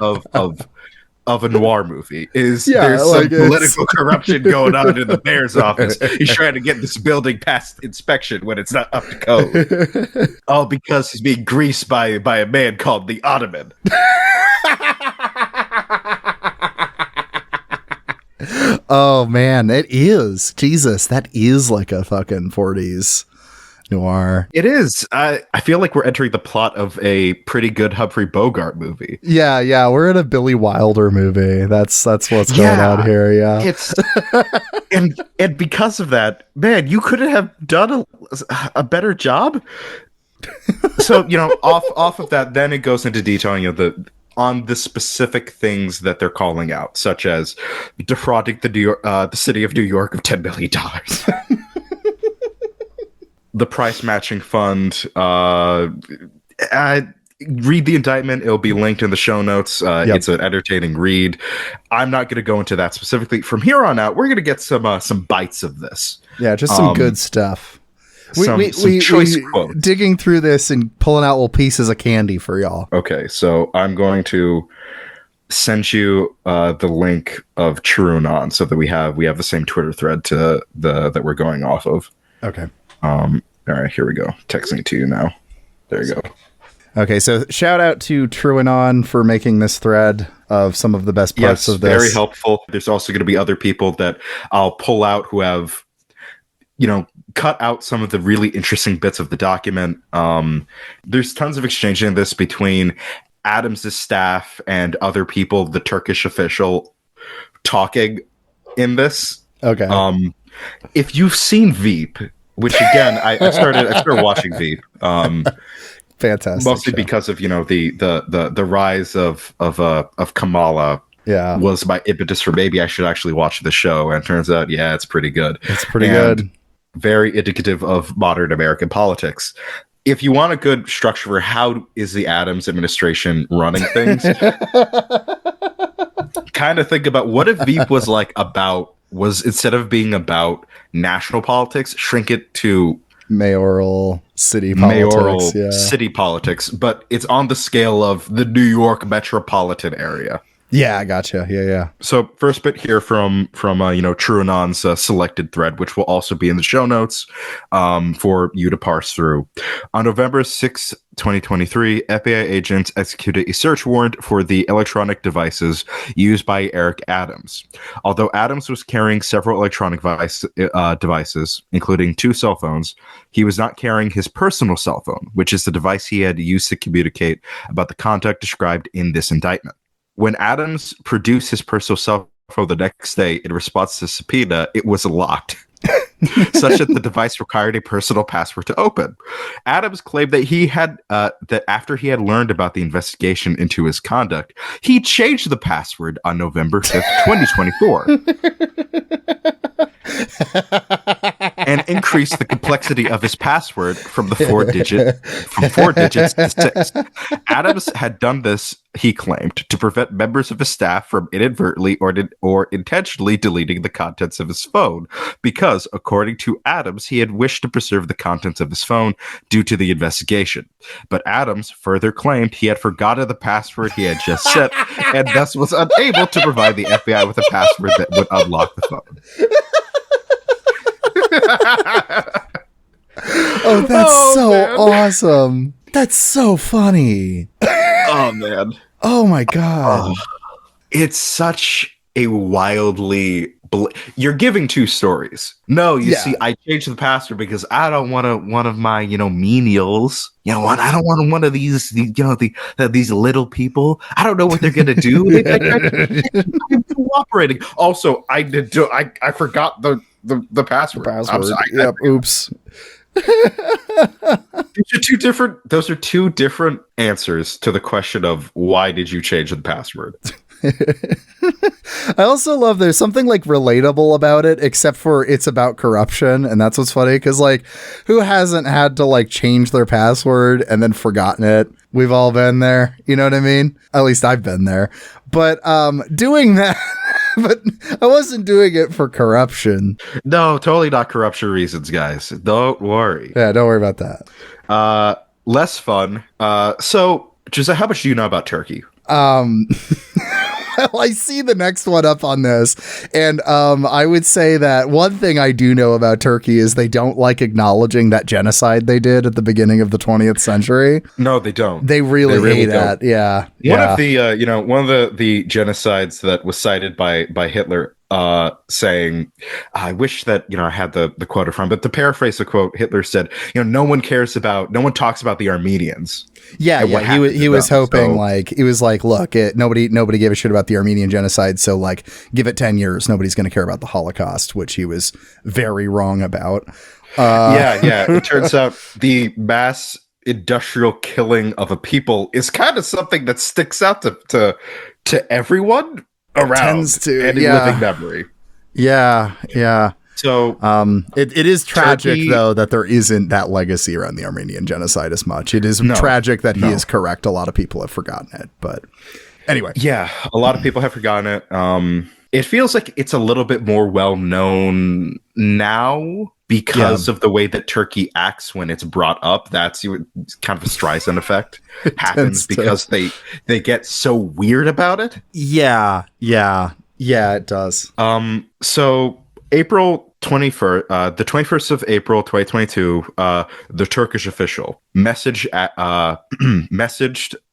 of a noir movie. There's some political corruption going on in the mayor's office. He's trying to get this building past inspection when it's not up to code. All because he's being greased by a man called the Ottoman. Oh man, it is. Jesus, that is like a fucking 40s noir. It is. I feel like we're entering the plot of a pretty good Humphrey Bogart movie. Yeah, we're in a Billy Wilder movie. That's what's going on here. Yeah, it's and because of that, man, you couldn't have done a better job. So off of that, then it goes into detailing on the specific things that they're calling out, such as defrauding the city of New York of $10 million. The price matching fund. Read the indictment. It'll be linked in the show notes. It's an entertaining read. I'm not going to go into that specifically. From here on out, we're going to get some bites of this. Yeah, just some good stuff. Some choice quotes. Digging through this and pulling out little pieces of candy for y'all. Okay, so I'm going to send you the link of TrueAnon so that we have the same Twitter thread that we're going off of. Okay. All right, here we go. Texting it to you now. There you go. Okay, so shout out to TrueAnon for making this thread of some of the best parts of this. Very helpful. There's also going to be other people that I'll pull out who have, cut out some of the really interesting bits of the document. There's tons of exchange in this between Adams' staff and other people, the Turkish official, talking in this. Okay. If you've seen Veep, which again, I started watching Veep. Fantastic. Mostly show. Because of the rise of Kamala. Yeah, was my impetus for maybe I should actually watch the show, and turns out, it's pretty good. It's pretty good. Very indicative of modern American politics. If you want a good structure for how is the Adams administration running things, kind of think about what if Veep was instead of being about national politics, shrink it to city politics, but it's on the scale of the New York metropolitan area. Yeah, I gotcha. Yeah. So first bit here from TrueAnon's selected thread, which will also be in the show notes for you to parse through. On November 6, 2023, FBI agents executed a search warrant for the electronic devices used by Eric Adams. Although Adams was carrying several electronic devices, including 2 cell phones, he was not carrying his personal cell phone, which is the device he had used to communicate about the conduct described in this indictment. When Adams produced his personal cell phone the next day in response to subpoena, it was locked, such that the device required a personal password to open. Adams claimed that he had that after he had learned about the investigation into his conduct, he changed the password on November 5th, 2024. And increased the complexity of his password from 4 digits to 6. Adams had done this, he claimed, to prevent members of his staff from inadvertently or intentionally deleting the contents of his phone, because, according to Adams, he had wished to preserve the contents of his phone due to the investigation. But Adams further claimed he had forgotten the password he had just set, and thus was unable to provide the FBI with a password that would unlock the phone. Oh, that's awesome. That's so funny. Oh, man. Oh, my God. It's such a wildly... You're giving 2 stories. No, you see, I changed the password because I don't want one of my, menials. I don't want one of these, these little people. I don't know what they're gonna do. I'm cooperating. Also, I forgot the password. Oops. Those are two different answers to the question of why did you change the password. I also love there's something relatable about it, except for it's about corruption, and that's what's funny, because who hasn't had to change their password and then forgotten it? We've all been there, you know what I mean? At least I've been there. But doing that, but I wasn't doing it for corruption. No, totally not corruption reasons, guys. Don't worry. Yeah, don't worry about that. Less fun. So, Josiah, how much do you know about Turkey? Well, I see the next one up on this, and I would say that one thing I do know about Turkey is they don't like acknowledging that genocide they did at the beginning of the 20th century. No, they don't. They really hate that. Yeah. One of the, one of the genocides that was cited by Hitler saying, I wish that, I had the quote from, but to paraphrase the quote, Hitler said, no one talks about the Armenians. Yeah, he was hoping, he was like, look, nobody gave a shit about the Armenian genocide, so give it 10 years, nobody's going to care about the Holocaust, which he was very wrong about. It turns out the mass industrial killing of a people is kind of something that sticks out to everyone around any living memory. Yeah. So it is tragic, though, that there isn't that legacy around the Armenian genocide as much. It is tragic that he is correct. A lot of people have forgotten it. But anyway. Yeah, a lot of people have forgotten it. It feels like it's a little bit more well known now because of the way that Turkey acts when it's brought up. That's kind of a Streisand effect happens because they get so weird about it. Yeah, it does. So April 21st, the 21st of April, 2022, the Turkish official messaged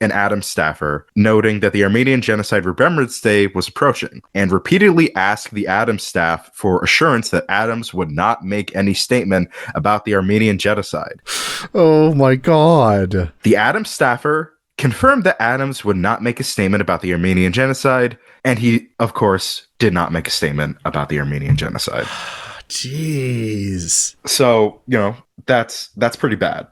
an Adams staffer noting that the Armenian Genocide Remembrance Day was approaching and repeatedly asked the Adams staff for assurance that Adams would not make any statement about the Armenian genocide. Oh my God. The Adams staffer confirmed that Adams would not make a statement about the Armenian genocide, and he, of course, did not make a statement about the Armenian genocide. Jeez. So, that's pretty bad.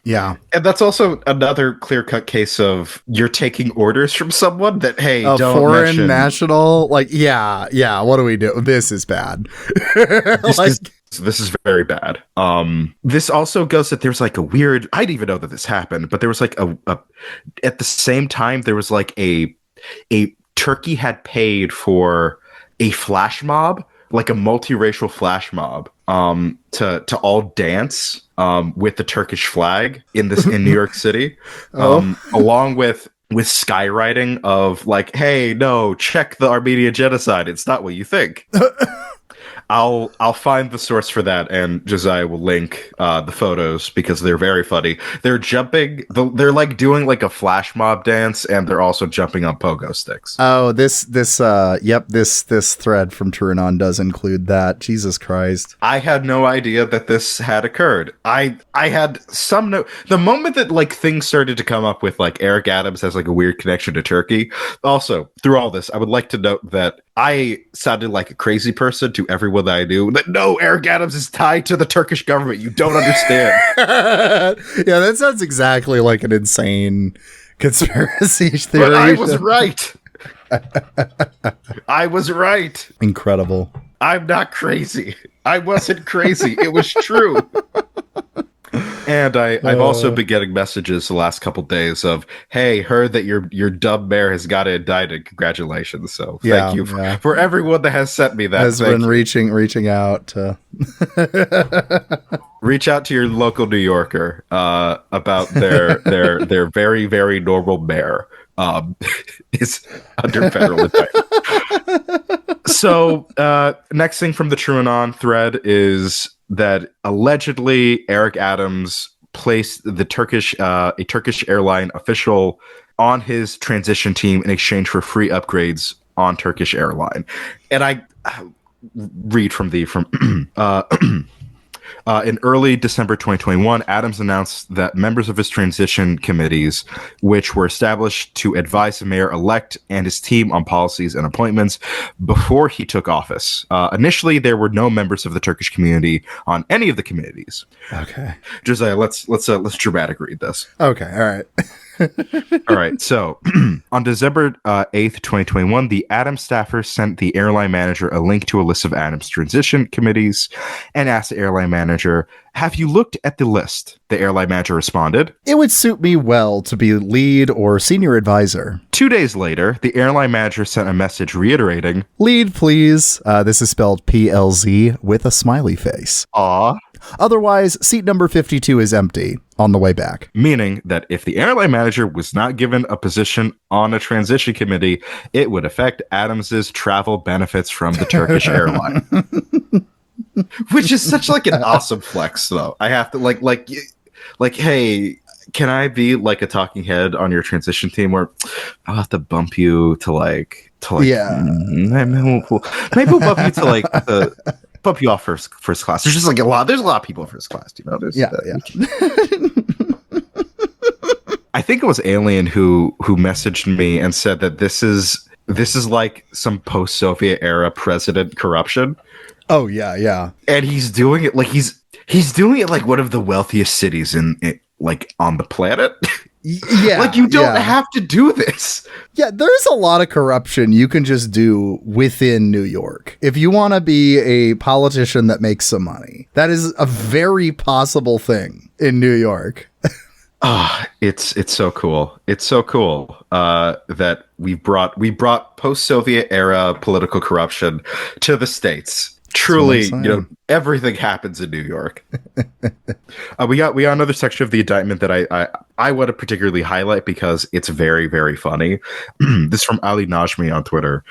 Yeah. And that's also another clear-cut case of you're taking orders from someone that, hey, a don't foreign mention... national? What do we do? This is bad. This is very bad. This also goes that there's a weird... I didn't even know that this happened, but there was at the same time, there was a Turkey had paid for a flash mob, a multiracial flash mob, to all dance with the Turkish flag in New York City, along with skywriting of hey, no, check the Armenian genocide. It's not what you think. I'll find the source for that, and Josiah will link the photos because they're very funny. They're jumping. They're doing a flash mob dance, and they're also jumping on pogo sticks. Oh, this thread from Turanon does include that. Jesus Christ! I had no idea that this had occurred. I had some note the moment that things started to come up with Eric Adams has a weird connection to Turkey. Also, through all this, I would like to note that I sounded like a crazy person to everyone that I knew. That no, Eric Adams is tied to the Turkish government. You don't understand. Yeah, that sounds exactly like an insane conspiracy theory. But I was right. I was right. Incredible. I'm not crazy. I wasn't crazy. It was true. And I've also been getting messages the last couple days of, hey, heard that your dumb mayor has got indicted. Congratulations. So thank you for everyone that has sent me that. Has been reaching out to reach out to your local New Yorker about their very, very normal mayor is under federal indictment. So next thing from the TrueAnon thread is that allegedly Eric Adams placed the a Turkish airline official on his transition team in exchange for free upgrades on Turkish airline. And I read from in early December 2021, Adams announced that members of his transition committees, which were established to advise the mayor-elect and his team on policies and appointments before he took office. Initially, there were no members of the Turkish community on any of the committees. Okay. Josiah, let's dramatic read this. Okay, all right. All right, so on December 8th, 2021, the Adams staffer sent the airline manager a link to a list of Adams transition committees and asked the airline manager, have you looked at the list? The airline manager responded, it would suit me well to be lead or senior advisor. 2 days later, the airline manager sent a message reiterating, lead, please. This is spelled PLZ with a smiley face. Aw. Otherwise, seat number 52 is empty on the way back. Meaning that if the airline manager was not given a position on a transition committee, it would affect Adams's travel benefits from the Turkish airline. Which is such an awesome flex, though. I have to hey, can I be like a talking head on your transition team where I'll have to bump you to like maybe we'll bump you to like bump you off first class. There's just like there's a lot of people first class, you know. I think it was Alien who messaged me and said that this is like some post-Soviet era president corruption. Oh yeah. And he's doing it like he's doing it like one of the wealthiest cities in like on the planet. Yeah. Like you don't have to do this. Yeah, there's a lot of corruption you can just do within New York. If you want to be a politician that makes some money, that is a very possible thing in New York. It's so cool. It's so cool that we brought post-Soviet era political corruption to the States. Truly, everything happens in New York. We got another section of the indictment that I want to particularly highlight because it's very, very funny. This is from Ali Najmi on Twitter.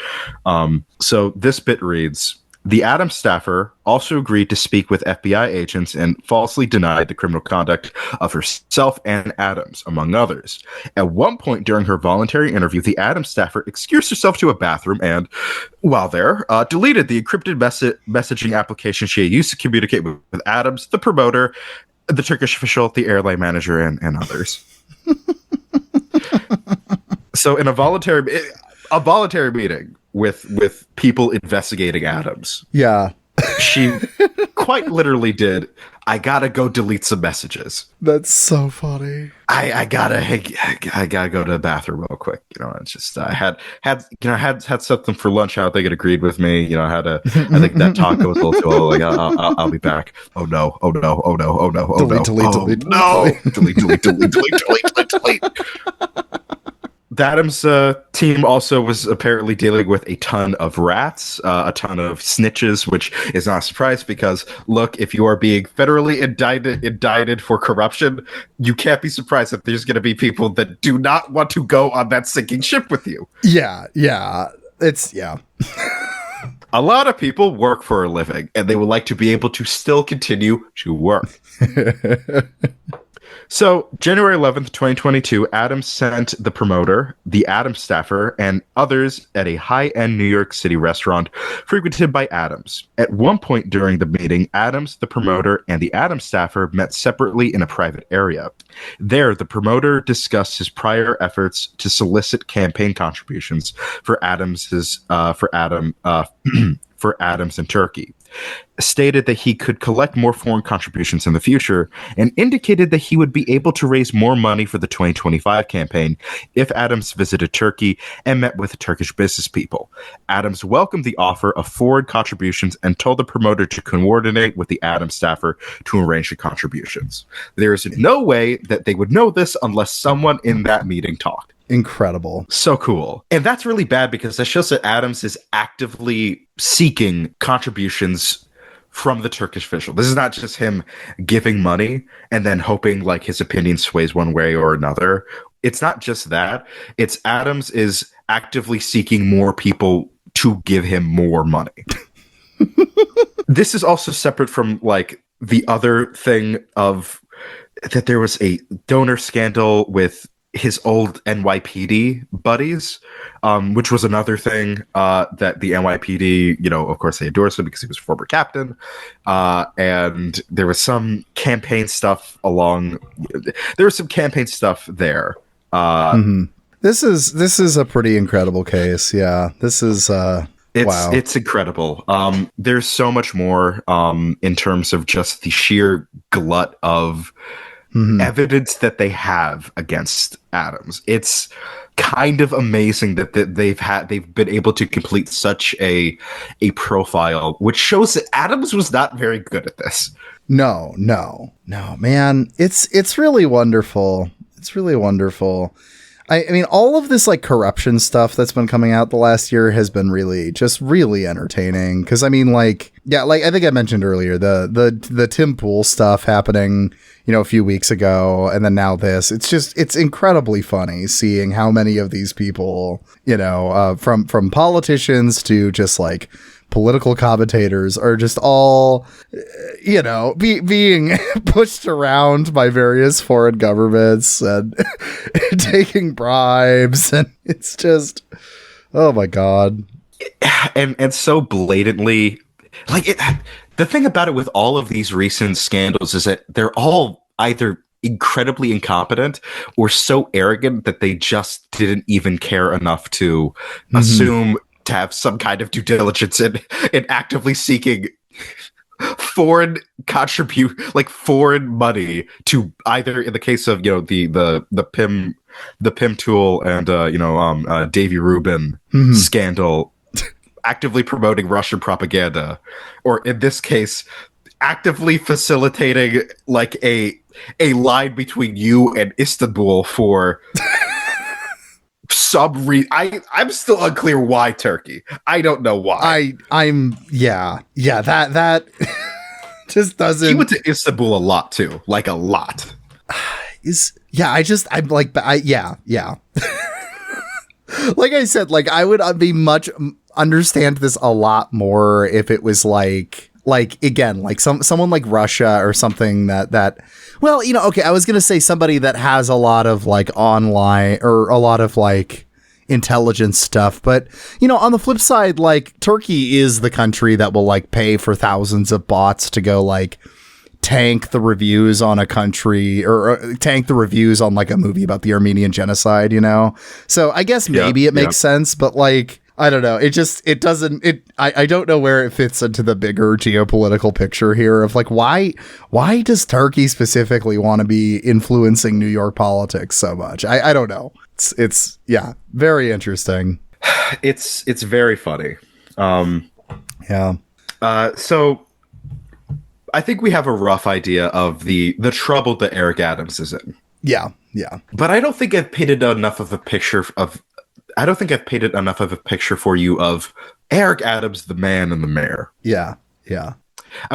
So this bit reads: the Adams staffer also agreed to speak with FBI agents and falsely denied the criminal conduct of herself and Adams, among others. At one point during her voluntary interview, the Adams staffer excused herself to a bathroom and, while there, deleted the encrypted messaging application she had used to communicate with Adams, the promoter, the Turkish official, the airline manager, and others. So in a voluntary meeting with people investigating Adams. Yeah. She quite literally did. I gotta go delete some messages. That's so funny. I gotta go to the bathroom real quick. You know, it's just I had something for lunch. I don't think it agreed with me. You know, I think that taco was a little too old. Like I'll be back. Oh no. Delete. The Adams team also was apparently dealing with a ton of rats, a ton of snitches, which is not a surprise because, look, if you are being federally indicted for corruption, you can't be surprised that there's going to be people that do not want to go on that sinking ship with you. Yeah. A lot of people work for a living, and they would like to be able to still continue to work. So, January 11th, 2022, Adams sent the promoter, the Adams staffer, and others at a high-end New York City restaurant frequented by Adams. At one point during the meeting, Adams, the promoter, and the Adams staffer met separately in a private area. There, the promoter discussed his prior efforts to solicit campaign contributions for Adams in Turkey, stated that he could collect more foreign contributions in the future, and indicated that he would be able to raise more money for the 2025 campaign if Adams visited Turkey and met with Turkish business people. Adams welcomed the offer of foreign contributions and told the promoter to coordinate with the Adams staffer to arrange the contributions. There is no way that they would know this unless someone in that meeting talked. Incredible. So cool. And that's really bad because that shows that Adams is actively seeking contributions from the Turkish official. This is not just him giving money and then hoping like his opinion sways one way or another. It's not just that. It's Adams is actively seeking more people to give him more money. This is also separate from like the other thing of that there was a donor scandal with his old NYPD buddies, which was another thing that the NYPD, you know, of course they endorsed him because he was a former captain. And there was some campaign stuff there. This is a pretty incredible case. Yeah, this is wow. It's incredible. There's so much more in terms of just the sheer glut of evidence that they have against Adams. It's kind of amazing that they've been able to complete such a profile, which shows that Adams was not very good at this. No, man. It's really wonderful. It's really wonderful. I mean, all of this like corruption stuff that's been coming out the last year has been really entertaining. Because I mean, like, yeah, like I think I mentioned earlier, the Tim Pool stuff happening, you know, a few weeks ago, and then now this. It's incredibly funny seeing how many of these people, you know, from politicians to just like political commentators are just all, being pushed around by various foreign governments and taking bribes. And it's just, oh my God. And so blatantly, the thing about it with all of these recent scandals is that they're all either incredibly incompetent or so arrogant that they just didn't even care enough to assume to have some kind of due diligence in actively seeking foreign money to either, in the case of the Pim Tool and Davy Rubin scandal, actively promoting Russian propaganda, or in this case actively facilitating like a line between you and Istanbul for some reason. I'm still unclear why Turkey. I don't know why. That just doesn't. He went to Istanbul a lot too, like a lot. I'm like, like I said, like I would be much understand this a lot more if it was like again, like someone like Russia or something that well, okay, I was gonna say somebody that has a lot of like online or a lot of like intelligence stuff, but on the flip side, like Turkey is the country that will like pay for thousands of bots to go like tank the reviews on a country or tank the reviews on like a movie about the Armenian genocide, so I guess maybe it makes sense, but like I don't know. It doesn't. I don't know where it fits into the bigger geopolitical picture here of like why does Turkey specifically want to be influencing New York politics so much? I don't know. It's very interesting. It's very funny. So I think we have a rough idea of the trouble that Eric Adams is in. Yeah. But I don't think I've painted enough of a picture for you of Eric Adams, the man and the mayor. Yeah. I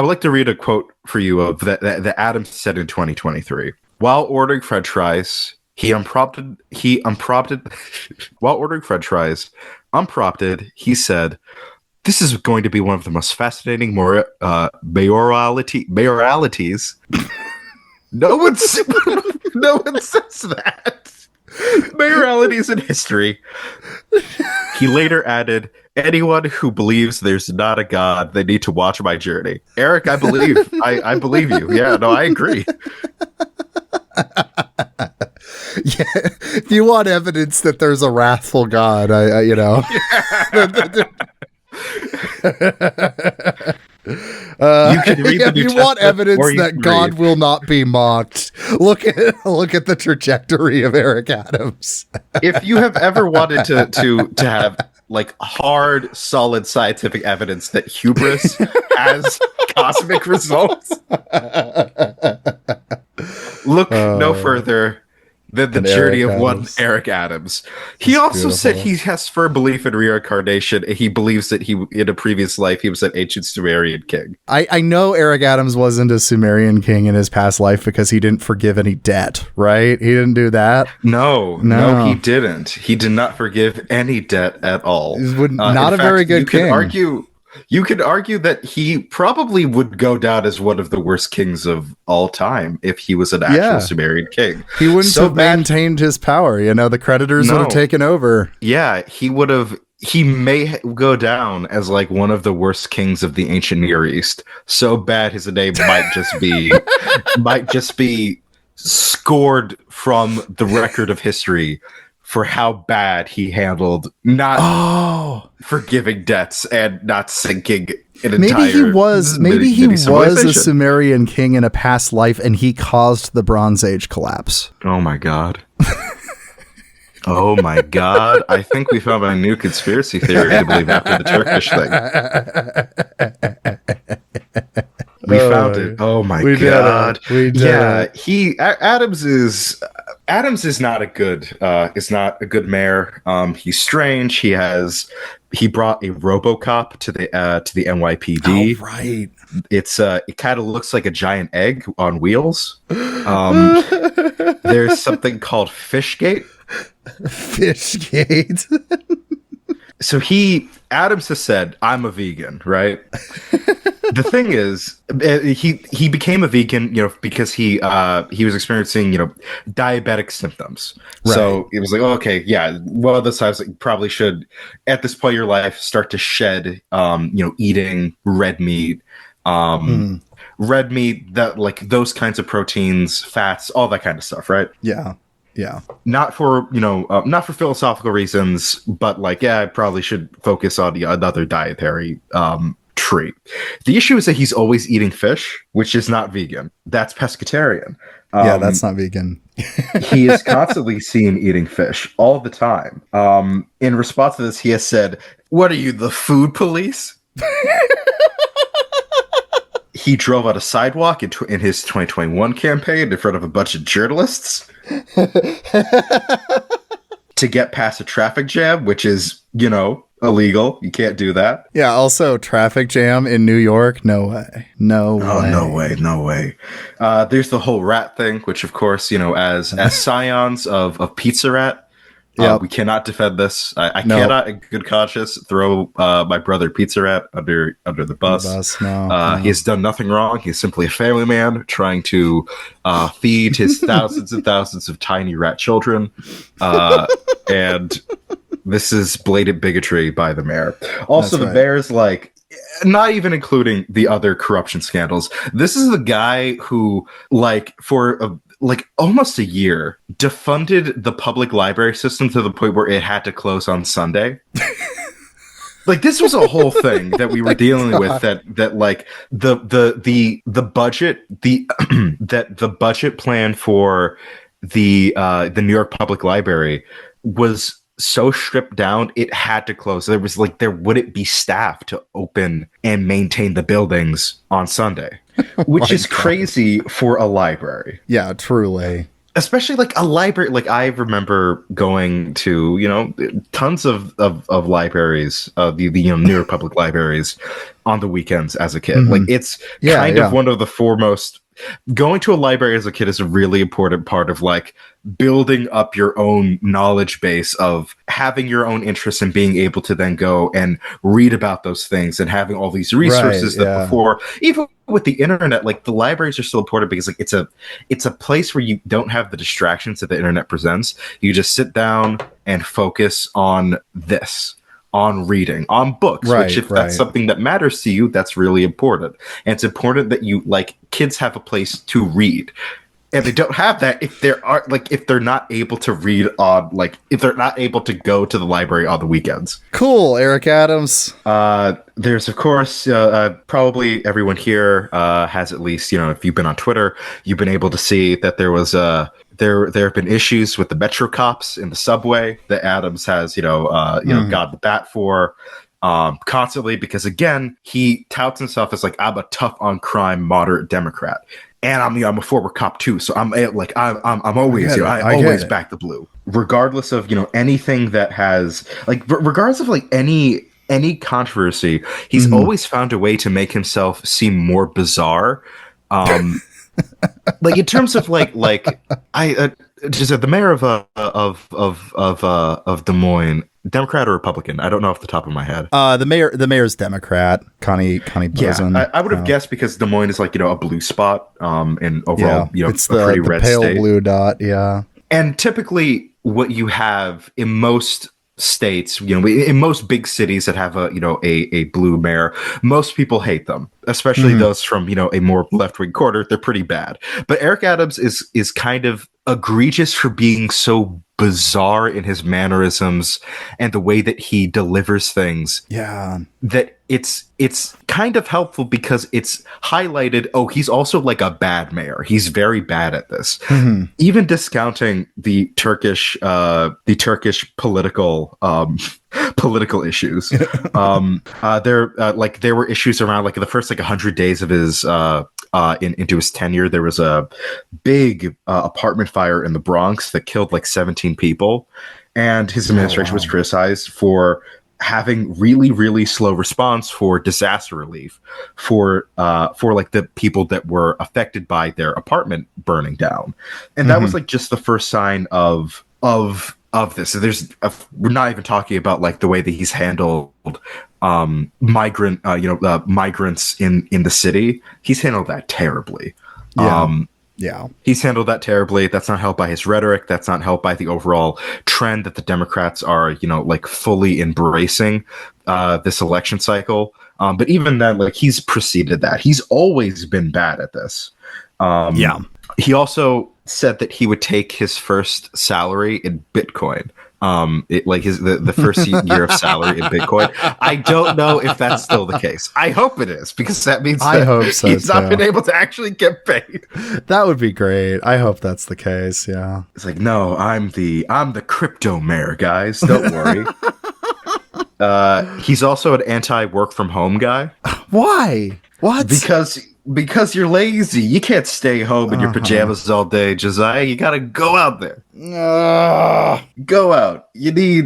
would like to read a quote for you of that Adams said in 2023. While ordering French fries, while ordering French fries, unprompted, he said, "This is going to be one of the most fascinating mayoralities." No one says that. Mayoralities in history. He later added, "Anyone who believes there's not a God, they need to watch my journey." Eric, I believe. I believe you. Yeah, no, I agree. Yeah, if you want evidence that there's a wrathful God, You can read the if you want evidence that God will not be mocked, look at the trajectory of Eric Adams. If you have ever wanted to have like hard, solid scientific evidence that hubris has cosmic results, look no further than the journey of one Eric Adams. He also said he has firm belief in reincarnation. He believes that in a previous life he was an ancient Sumerian king. I know Eric Adams wasn't a Sumerian king in his past life because he didn't forgive any debt, right? He didn't do that. No, he didn't. He did not forgive any debt at all. He's not a very good king. You could argue that he probably would go down as one of the worst kings of all time if he was an actual Sumerian king. He wouldn't have maintained his power. The creditors would have taken over. Yeah, he would have. He may go down as like one of the worst kings of the ancient Near East. So bad his name might just be scored from the record of history for how bad he handled not forgiving debts and not sinking an entire maybe he was a Sumerian king in a past life and he caused the Bronze Age collapse. Oh my god. Oh my god. I think we found a new conspiracy theory to believe after the Turkish thing. We found it. Oh my god. We did. Yeah, Adams is not a good mayor. He's strange. He brought a RoboCop to the NYPD. Oh, right. It kind of looks like a giant egg on wheels. There's something called Fishgate. Fishgate. Adams has said, I'm a vegan, right? The thing is, he became a vegan, because he was experiencing, diabetic symptoms. Right. So it was like, oh, okay, yeah. Well, this times like, probably should, at this point in your life, start to shed, eating red meat, red meat, that like those kinds of proteins, fats, all that kind of stuff, right? Yeah. Yeah. Not for, not for philosophical reasons, but like, yeah, I probably should focus on another dietary trait. The issue is that he's always eating fish, which is not vegan. That's pescatarian. Yeah, that's not vegan. He is constantly seen eating fish all the time. In response to this, he has said, "What are you, the food police?" He drove on a sidewalk in his 2021 campaign in front of a bunch of journalists to get past a traffic jam, which is, illegal. You can't do that. Yeah, also traffic jam in New York. No way. No way. No way. There's the whole rat thing, which of course, as scions of Pizza Rat, we cannot defend this. I cannot in good conscience throw my brother Pizza Rat under the bus. No. He has done nothing wrong. He's simply a family man trying to feed his thousands and thousands of tiny rat children. And this is blatant bigotry by the mayor. Also, the mayor's like, not even including the other corruption scandals. This is the guy who, for almost a year, defunded the public library system to the point where it had to close on Sunday. This was a whole thing that we were dealing with. That the budget the budget plan for the New York Public Library was so stripped down, it had to close. There wouldn't be staff to open and maintain the buildings on Sunday, which is crazy for a library. Yeah, truly. Especially a library. I remember going to, tons of libraries, the New York Public Libraries on the weekends as a kid. Mm-hmm. It's kind of one of the foremost. Going to a library as a kid is a really important part of building up your own knowledge base, of having your own interests and being able to then go and read about those things and having all these resources before, even with the internet, the libraries are still important because it's a place where you don't have the distractions that the internet presents. You just sit down and focus on on reading, on books, which if that's something that matters to you, that's really important. And it's important that you kids have a place to read. And they don't have that if they're not able to read on if they're not able to go to the library on the weekends. Cool, Eric Adams. There's of course probably everyone here has at least, if you've been on Twitter, you've been able to see that there was there have been issues with the Metro cops in the subway that Adams has got the bat for constantly, because again, he touts himself as I'm a tough on crime moderate Democrat. And I'm a former cop too, so I'm always I always back the blue, regardless of anything that has regardless of any controversy. He's always found a way to make himself seem more bizarre. In terms of just the mayor of Des Moines, Democrat or Republican? I don't know off the top of my head. The mayor's Democrat, Connie Boson. Yeah, I would have guessed because Des Moines is a blue spot, and overall, it's a pretty the red pale state. Blue dot. Yeah, and typically what you have in most states, in most big cities that have a blue mayor, most people hate them, especially those from a more left-wing quarter. They're pretty bad. But Eric Adams is kind of egregious for being so bizarre in his mannerisms and the way that he delivers things. Yeah, that it's kind of helpful because it's highlighted, he's also a bad mayor. He's very bad at this. Even discounting the Turkish political issues. There were issues around the first 100 days of his into his tenure. There was a big apartment fire in the Bronx that killed 17 people, and his administration was criticized for having really, really slow response for disaster relief for the people that were affected by their apartment burning down. And that was just the first sign of of this. So we're not even talking about like the way that he's handled migrants in the city. He's handled that terribly. Yeah. He's handled that terribly. That's not helped by his rhetoric. That's not helped by the overall trend that the Democrats are, like fully embracing this election cycle. But even then, like he's preceded that. He's always been bad at this. He also said that he would take his first salary in Bitcoin. The first year of salary in Bitcoin. I don't know if that's still the case. I hope it is, because that means I hope so, he's not been able to actually get paid. That would be great. I hope that's the case. Yeah. It's like, no, I'm the crypto mayor, guys. Don't worry. He's also an anti-work from home guy. Why? What? Because you're lazy. You can't stay home in your pajamas all day, Josiah. You gotta go out there. Go out. You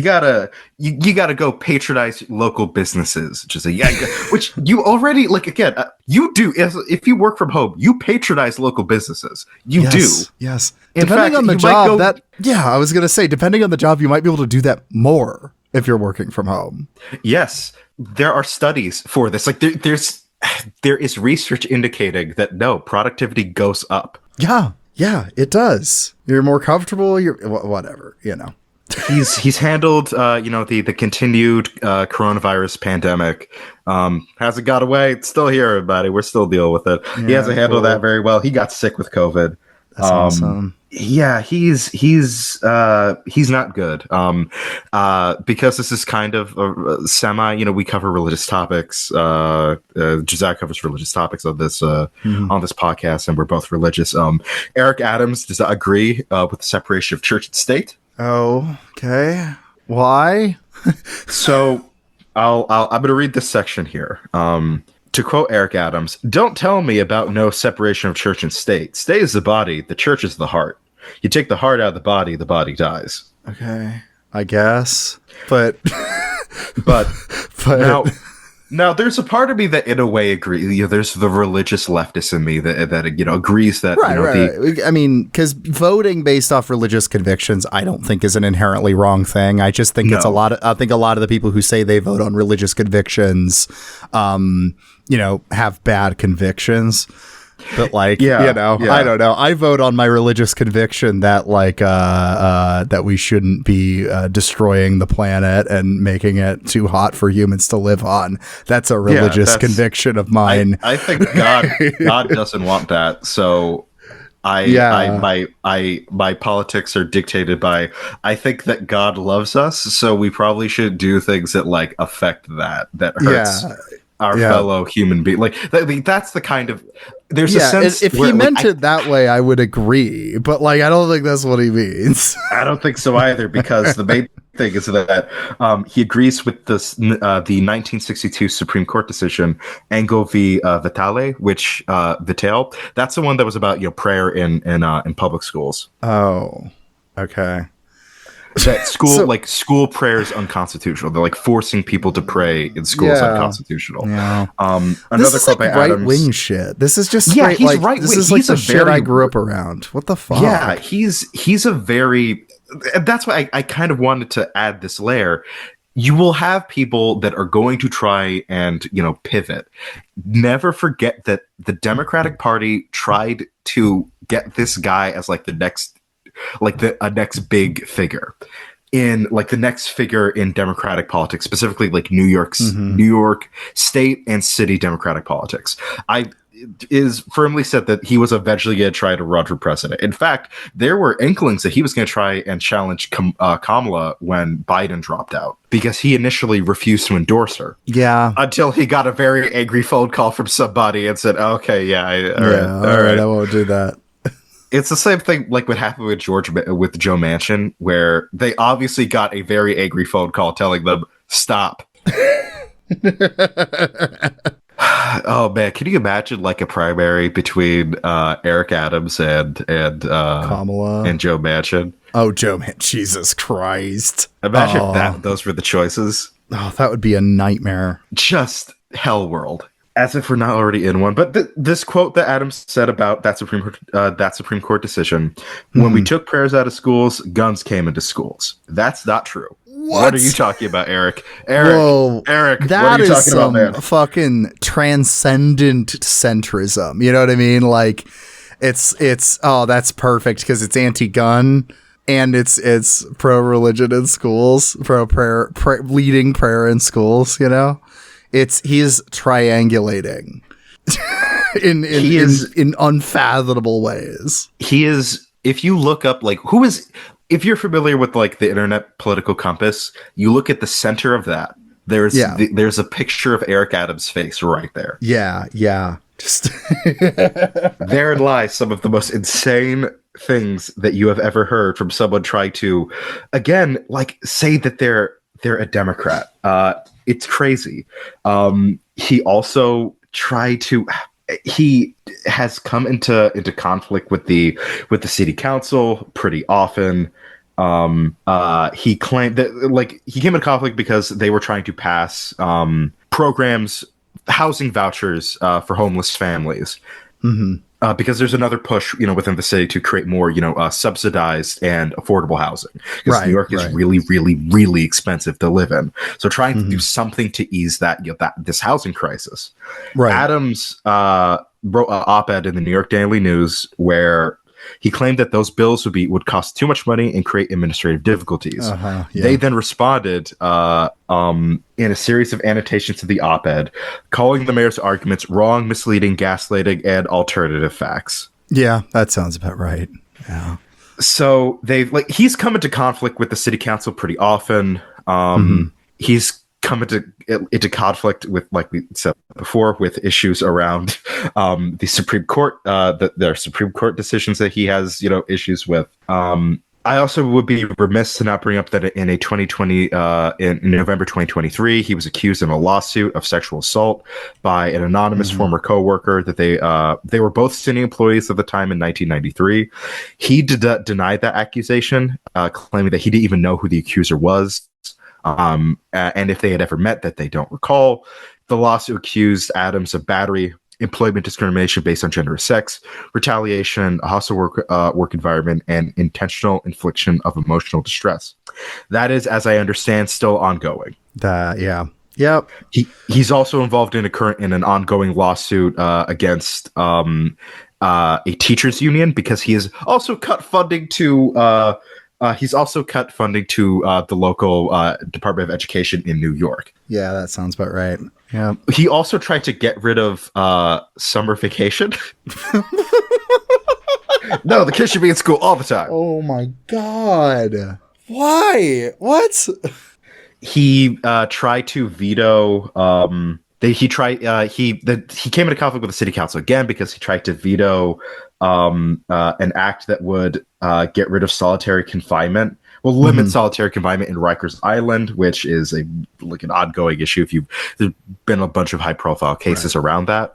gotta go patronize local businesses, Josiah. Which you already, like, again, you do. If you work from home, you patronize local businesses. You do. Yes. Depending on the job, I was gonna say, depending on the job, you might be able to do that more if you're working from home. Yes, there are studies for this. Like there is research indicating that productivity goes up. Yeah, it does. You're more comfortable. You're whatever, He's handled, the continued coronavirus pandemic. Hasn't got away. It's still here, everybody. We're still dealing with it. He hasn't handled that very well. He got sick with COVID. That's awesome. Yeah, he's not good. Because this is kind of a semi, we cover religious topics. Josiah covers religious topics on this podcast, and we're both religious. Eric Adams does not agree with the separation of church and state. Oh, okay. Why? So I'm going to read this section here. To quote Eric Adams, "Don't tell me about no separation of church and state. State is the body, the church is the heart. You take the heart out of the body dies." Okay, I guess. But now there's a part of me that in a way agrees. There's the religious leftist in me that agrees that right. I mean, because voting based off religious convictions, I don't think is an inherently wrong thing. I just think it's I think a lot of the people who say they vote on religious convictions, have bad convictions. But I don't know. I vote on my religious conviction that that we shouldn't be destroying the planet and making it too hot for humans to live on. That's a religious conviction of mine. I think God doesn't want that. So my politics are dictated by, I think that God loves us, so we probably should do things that affect that hurts our fellow human being. That's the kind of, there's a sense if he meant it that way, I would agree, but I don't think that's what he means. I don't think so either, because the main thing is that he agrees with this the 1962 Supreme Court decision Engo v. Vitale, which Vitale, that's the one that was about prayer in public schools. Oh, okay. That school prayer is unconstitutional. They're forcing people to pray in schools unconstitutional. Yeah. Another quote by Adams. Right wing shit. This is just straight, he's right. This is the shit I grew up around. What the fuck? Yeah, he's a very. That's why I kind of wanted to add this layer. You will have people that are going to try and pivot. Never forget that the Democratic Party tried to get this guy as the next. A next big figure in the next figure in Democratic politics, specifically New York state and city Democratic politics. Is firmly said that he was eventually going to try to run for president. In fact, there were inklings that he was going to try and challenge Kamala when Biden dropped out, because he initially refused to endorse her. Yeah. Until he got a very angry phone call from somebody and said, "Okay, all right, I won't do that." It's the same thing what happened with Joe Manchin, where they obviously got a very angry phone call telling them, "Stop." Oh man, can you imagine a primary between Eric Adams and Kamala and Joe Manchin? Oh, Joe Manchin! Jesus Christ! Imagine if those were the choices. Oh, that would be a nightmare. Just hell world. As if we're not already in one. But this quote that Adams said about that Supreme Court decision, when we took prayers out of schools, guns came into schools. That's not true. What are you talking about, Eric? Whoa, Eric, that what are you is talking about, man? Fucking transcendent centrism. You know what I mean? Like, it's that's perfect because it's anti-gun and it's pro-religion in schools, pro-prayer, leading prayer in schools. You know, he's triangulating in unfathomable ways. He is. If you look up, like, if you're familiar with like the internet political compass, you look at the center of that. There's a picture of Eric Adams' face right there. Yeah. Just therein lies some of the most insane things that you have ever heard from someone trying to, again, like, say that they're a Democrat. It's crazy. He also tried to. He has come into conflict with the city council pretty often. He claimed that, like, he came into conflict because they were trying to pass programs, housing vouchers for homeless families. Because there's another push, within the city to create more, subsidized and affordable housing. Because New York is really, really, really expensive to live in. So trying to do something to ease that, this housing crisis. Right. Adams wrote an op-ed in the New York Daily News where he claimed that those bills would cost too much money and create administrative difficulties. They then responded in a series of annotations to the op-ed, calling the mayor's arguments wrong, misleading, gaslighting, and alternative facts. Yeah, that sounds about right. Yeah. So he's come into conflict with the city council pretty often. He's come into conflict with, like we said before, with issues around the Supreme Court, their Supreme Court decisions that he has, issues with. I also would be remiss to not bring up that in November 2023, he was accused in a lawsuit of sexual assault by an anonymous former coworker. That they were both city employees at the time in 1993. He denied that accusation, claiming that he didn't even know who the accuser was. And if they had ever met, that they don't recall. The lawsuit accused Adams of battery, employment discrimination based on gender or sex, retaliation, a hostile work environment, and intentional infliction of emotional distress. That is, as I understand, still ongoing. Yeah. Yep. He's also involved in an ongoing lawsuit against a teachers union because he has also cut funding to the local Department of Education in New York. Yeah, that sounds about right. Yeah. He also tried to get rid of summer vacation. No, the kids should be in school all the time. Oh my God. Why? What? He tried to veto. He came into conflict with the city council again because he tried to veto an act that would get rid of solitary confinement. Well, limit solitary confinement in Rikers Island, which is an ongoing issue. There's been a bunch of high profile cases around that.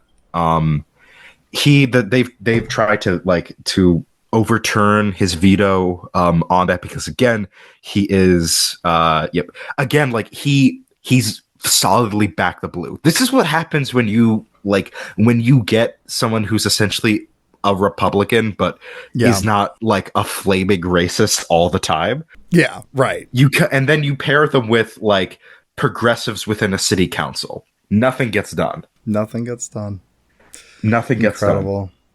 They've tried to overturn his veto on that because again, he is he's solidly back the blue. This is what happens when you get someone who's essentially a Republican, but is not like a flaming racist all the time. Yeah, right. And then you pair them with like progressives within a city council. Nothing gets done. Nothing gets done.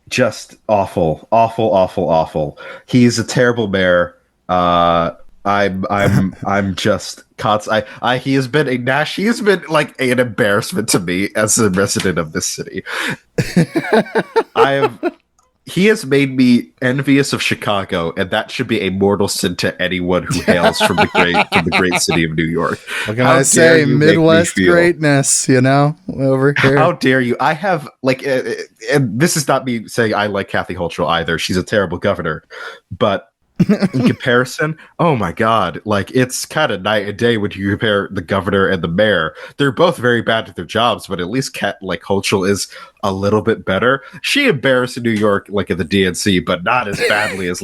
Just awful, awful, awful, awful. He's a terrible mayor. I'm just he has been like an embarrassment to me as a resident of this city. He has made me envious of Chicago, and that should be a mortal sin to anyone who hails from the great city of New York. What can I say? Midwest greatness, over here. How dare you? I have and this is not me saying I like Kathy Hochul either. She's a terrible governor, but in comparison, oh my God, it's kind of night and day when you compare the governor and the mayor. They're both very bad at their jobs, but at least Hochul is a little bit better. She embarrassed New York at the DNC, but not as badly as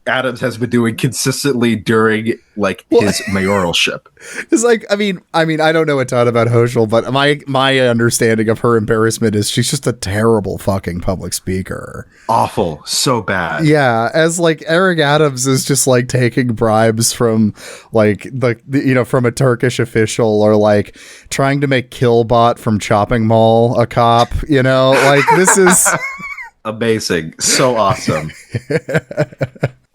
Adams has been doing consistently during like his mayoralship. It's like, I mean, I don't know a ton about Hochul, but my understanding of her embarrassment is she's just a terrible fucking public speaker. Awful, so bad. Yeah, as like Eric Adams is just like taking bribes from like from a Turkish official, or like trying to make Killbot from Chopping Mall a cop. Like this is amazing, so awesome.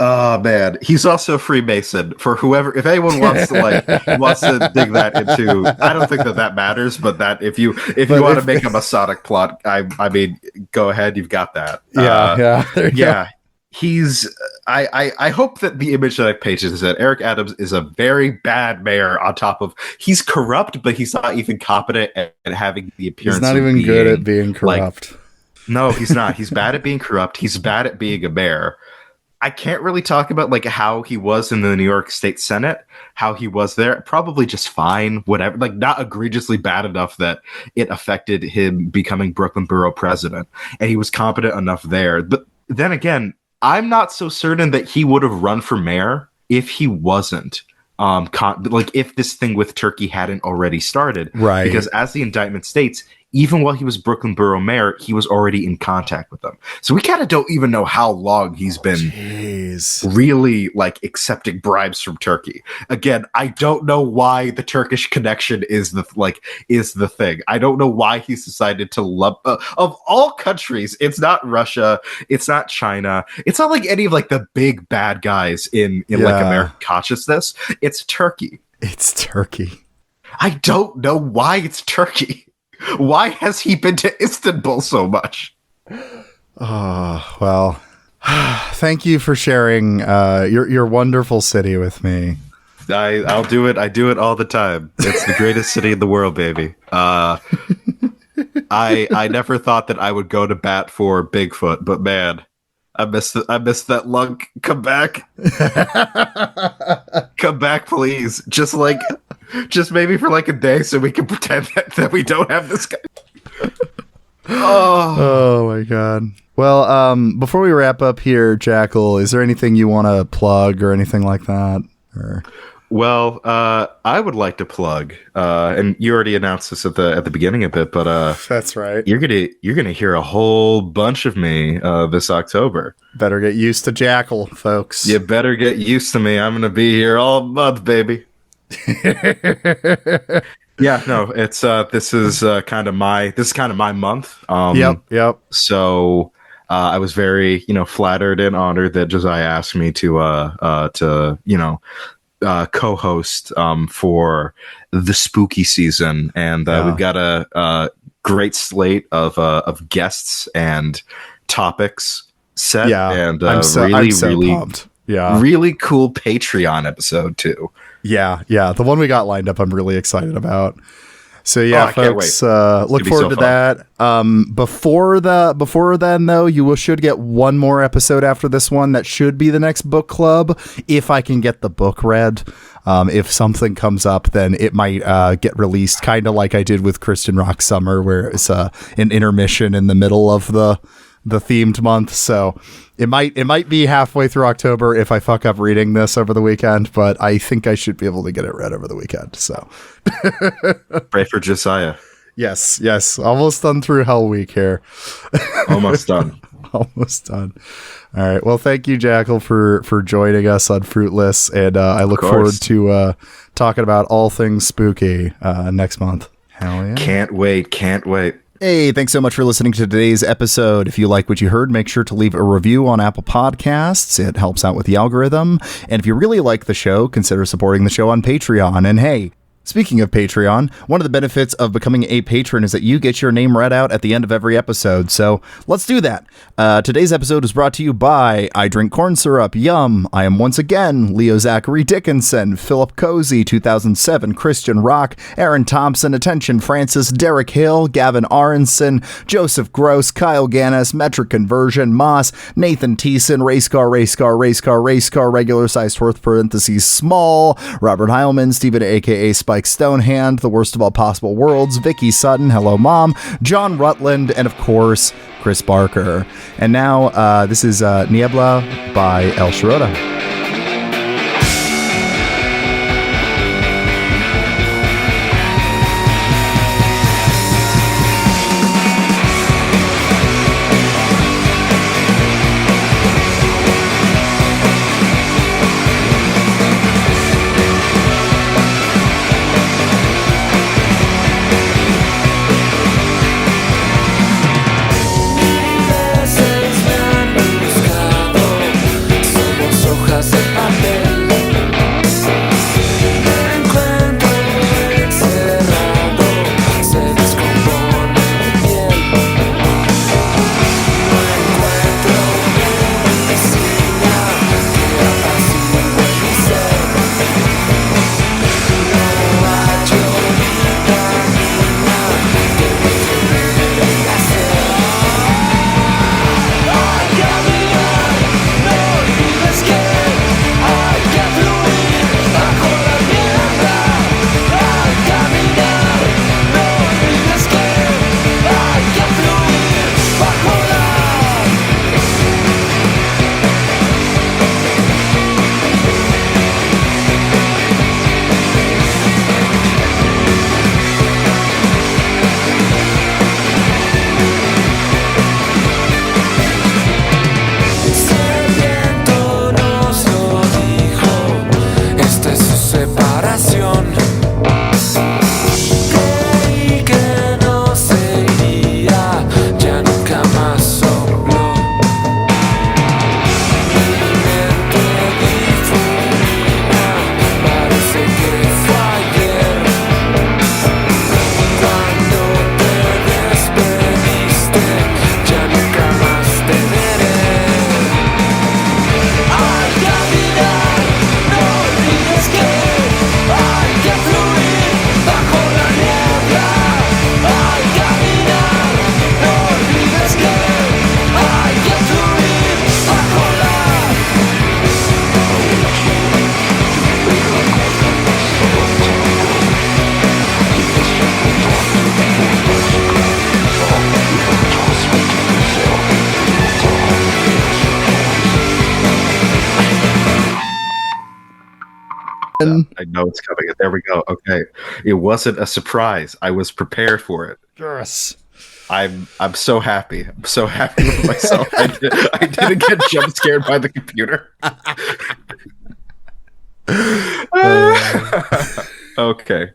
Oh man, he's also a Freemason. For whoever, if anyone wants to dig that into, I don't think that matters. But that if you want to make a Masonic plot, I mean, go ahead, you've got that. Yeah. He's. I hope that the image that I painted is that Eric Adams is a very bad mayor. On top of he's corrupt, but he's not even competent at having the appearance. He's not even good at being corrupt. No, he's not. He's bad at being corrupt. He's bad at being a mayor. I can't really talk about like how he was in the New York State Senate, how he was there. Probably just fine, whatever. Like not egregiously bad enough that it affected him becoming Brooklyn Borough president. And he was competent enough there. But then again, I'm not so certain that he would have run for mayor if he wasn't. Like if this thing with Turkey hadn't already started. Right. Because as the indictment states, even while he was Brooklyn Borough mayor, he was already in contact with them. So we kind of don't even know how long he's been really like accepting bribes from Turkey. Again, I don't know why the Turkish connection is the thing. I don't know why he's decided to love of all countries. It's not Russia. It's not China. It's not like any of like the big bad guys in like American consciousness. It's Turkey. It's Turkey. I don't know why it's Turkey. Why has he been to Istanbul so much? Oh, well, thank you for sharing your wonderful city with me. I'll do it. I do it all the time. It's the greatest city in the world, baby. I never thought that I would go to bat for Bigfoot, but man, I missed that lunk. Come back. Come back, please. Just maybe for like a day so we can pretend that we don't have this guy. Oh my god. Well, before we wrap up here, Jackal, is there anything you want to plug or anything like that? Or... Well, I would like to plug, and you already announced this at the beginning of it, but that's right. You're gonna hear a whole bunch of me this October. Better get used to Jackal, folks. You better get used to me. I'm gonna be here all month, baby. Yeah, no, it's this is kind of my month. Yep. So I was very flattered and honored that Josiah asked me to co-host for the spooky season, and we've got a great slate of guests and topics set. Yeah, and I'm so pumped. Yeah, really cool Patreon episode too. Yeah, the one we got lined up, I'm really excited about. So yeah, folks, look forward to that. Before then, though, you should get one more episode after this one. That should be the next book club, if I can get the book read. If something comes up, then it might get released, kind of like I did with Christian Rock Summer, where it's an intermission in the middle of the themed month. So it might be halfway through October if I fuck up reading this over the weekend, but I think I should be able to get it read over the weekend. So pray for Josiah. Yes. Almost done through Hell Week here. Almost done. Almost done. All right. Well, thank you, Jackal, for joining us on Fruitless, and I look forward to talking about all things spooky next month. Hell yeah. Can't wait. Hey, thanks so much for listening to today's episode. If you like what you heard, make sure to leave a review on Apple Podcasts. It helps out with the algorithm. And if you really like the show, consider supporting the show on Patreon. And hey, speaking of Patreon, one of the benefits of becoming a patron is that you get your name read out at the end of every episode. So let's do that. Today's episode is brought to you by I Drink Corn Syrup, Yum, I Am Once Again, Leo Zachary Dickinson, Philip Cozy, 2007, Christian Rock, Aaron Thompson, Attention Francis, Derek Hill, Gavin Aronson, Joseph Gross, Kyle Gannis, Metric Conversion, Moss, Nathan Thiessen, Racecar, Regular Sized Worth, parentheses, Small, Robert Heilman, Stephen aka Spy Spike Stonehand, The Worst of All Possible Worlds, Vicky Sutton, Hello Mom, John Rutland, and of course, Chris Barker. And now, this is Niebla by El Shirota. I know it's coming. There we go. Okay. It wasn't a surprise. I was prepared for it. Yes. I'm so happy. I'm so happy with myself. I didn't get jump scared by the computer. Okay.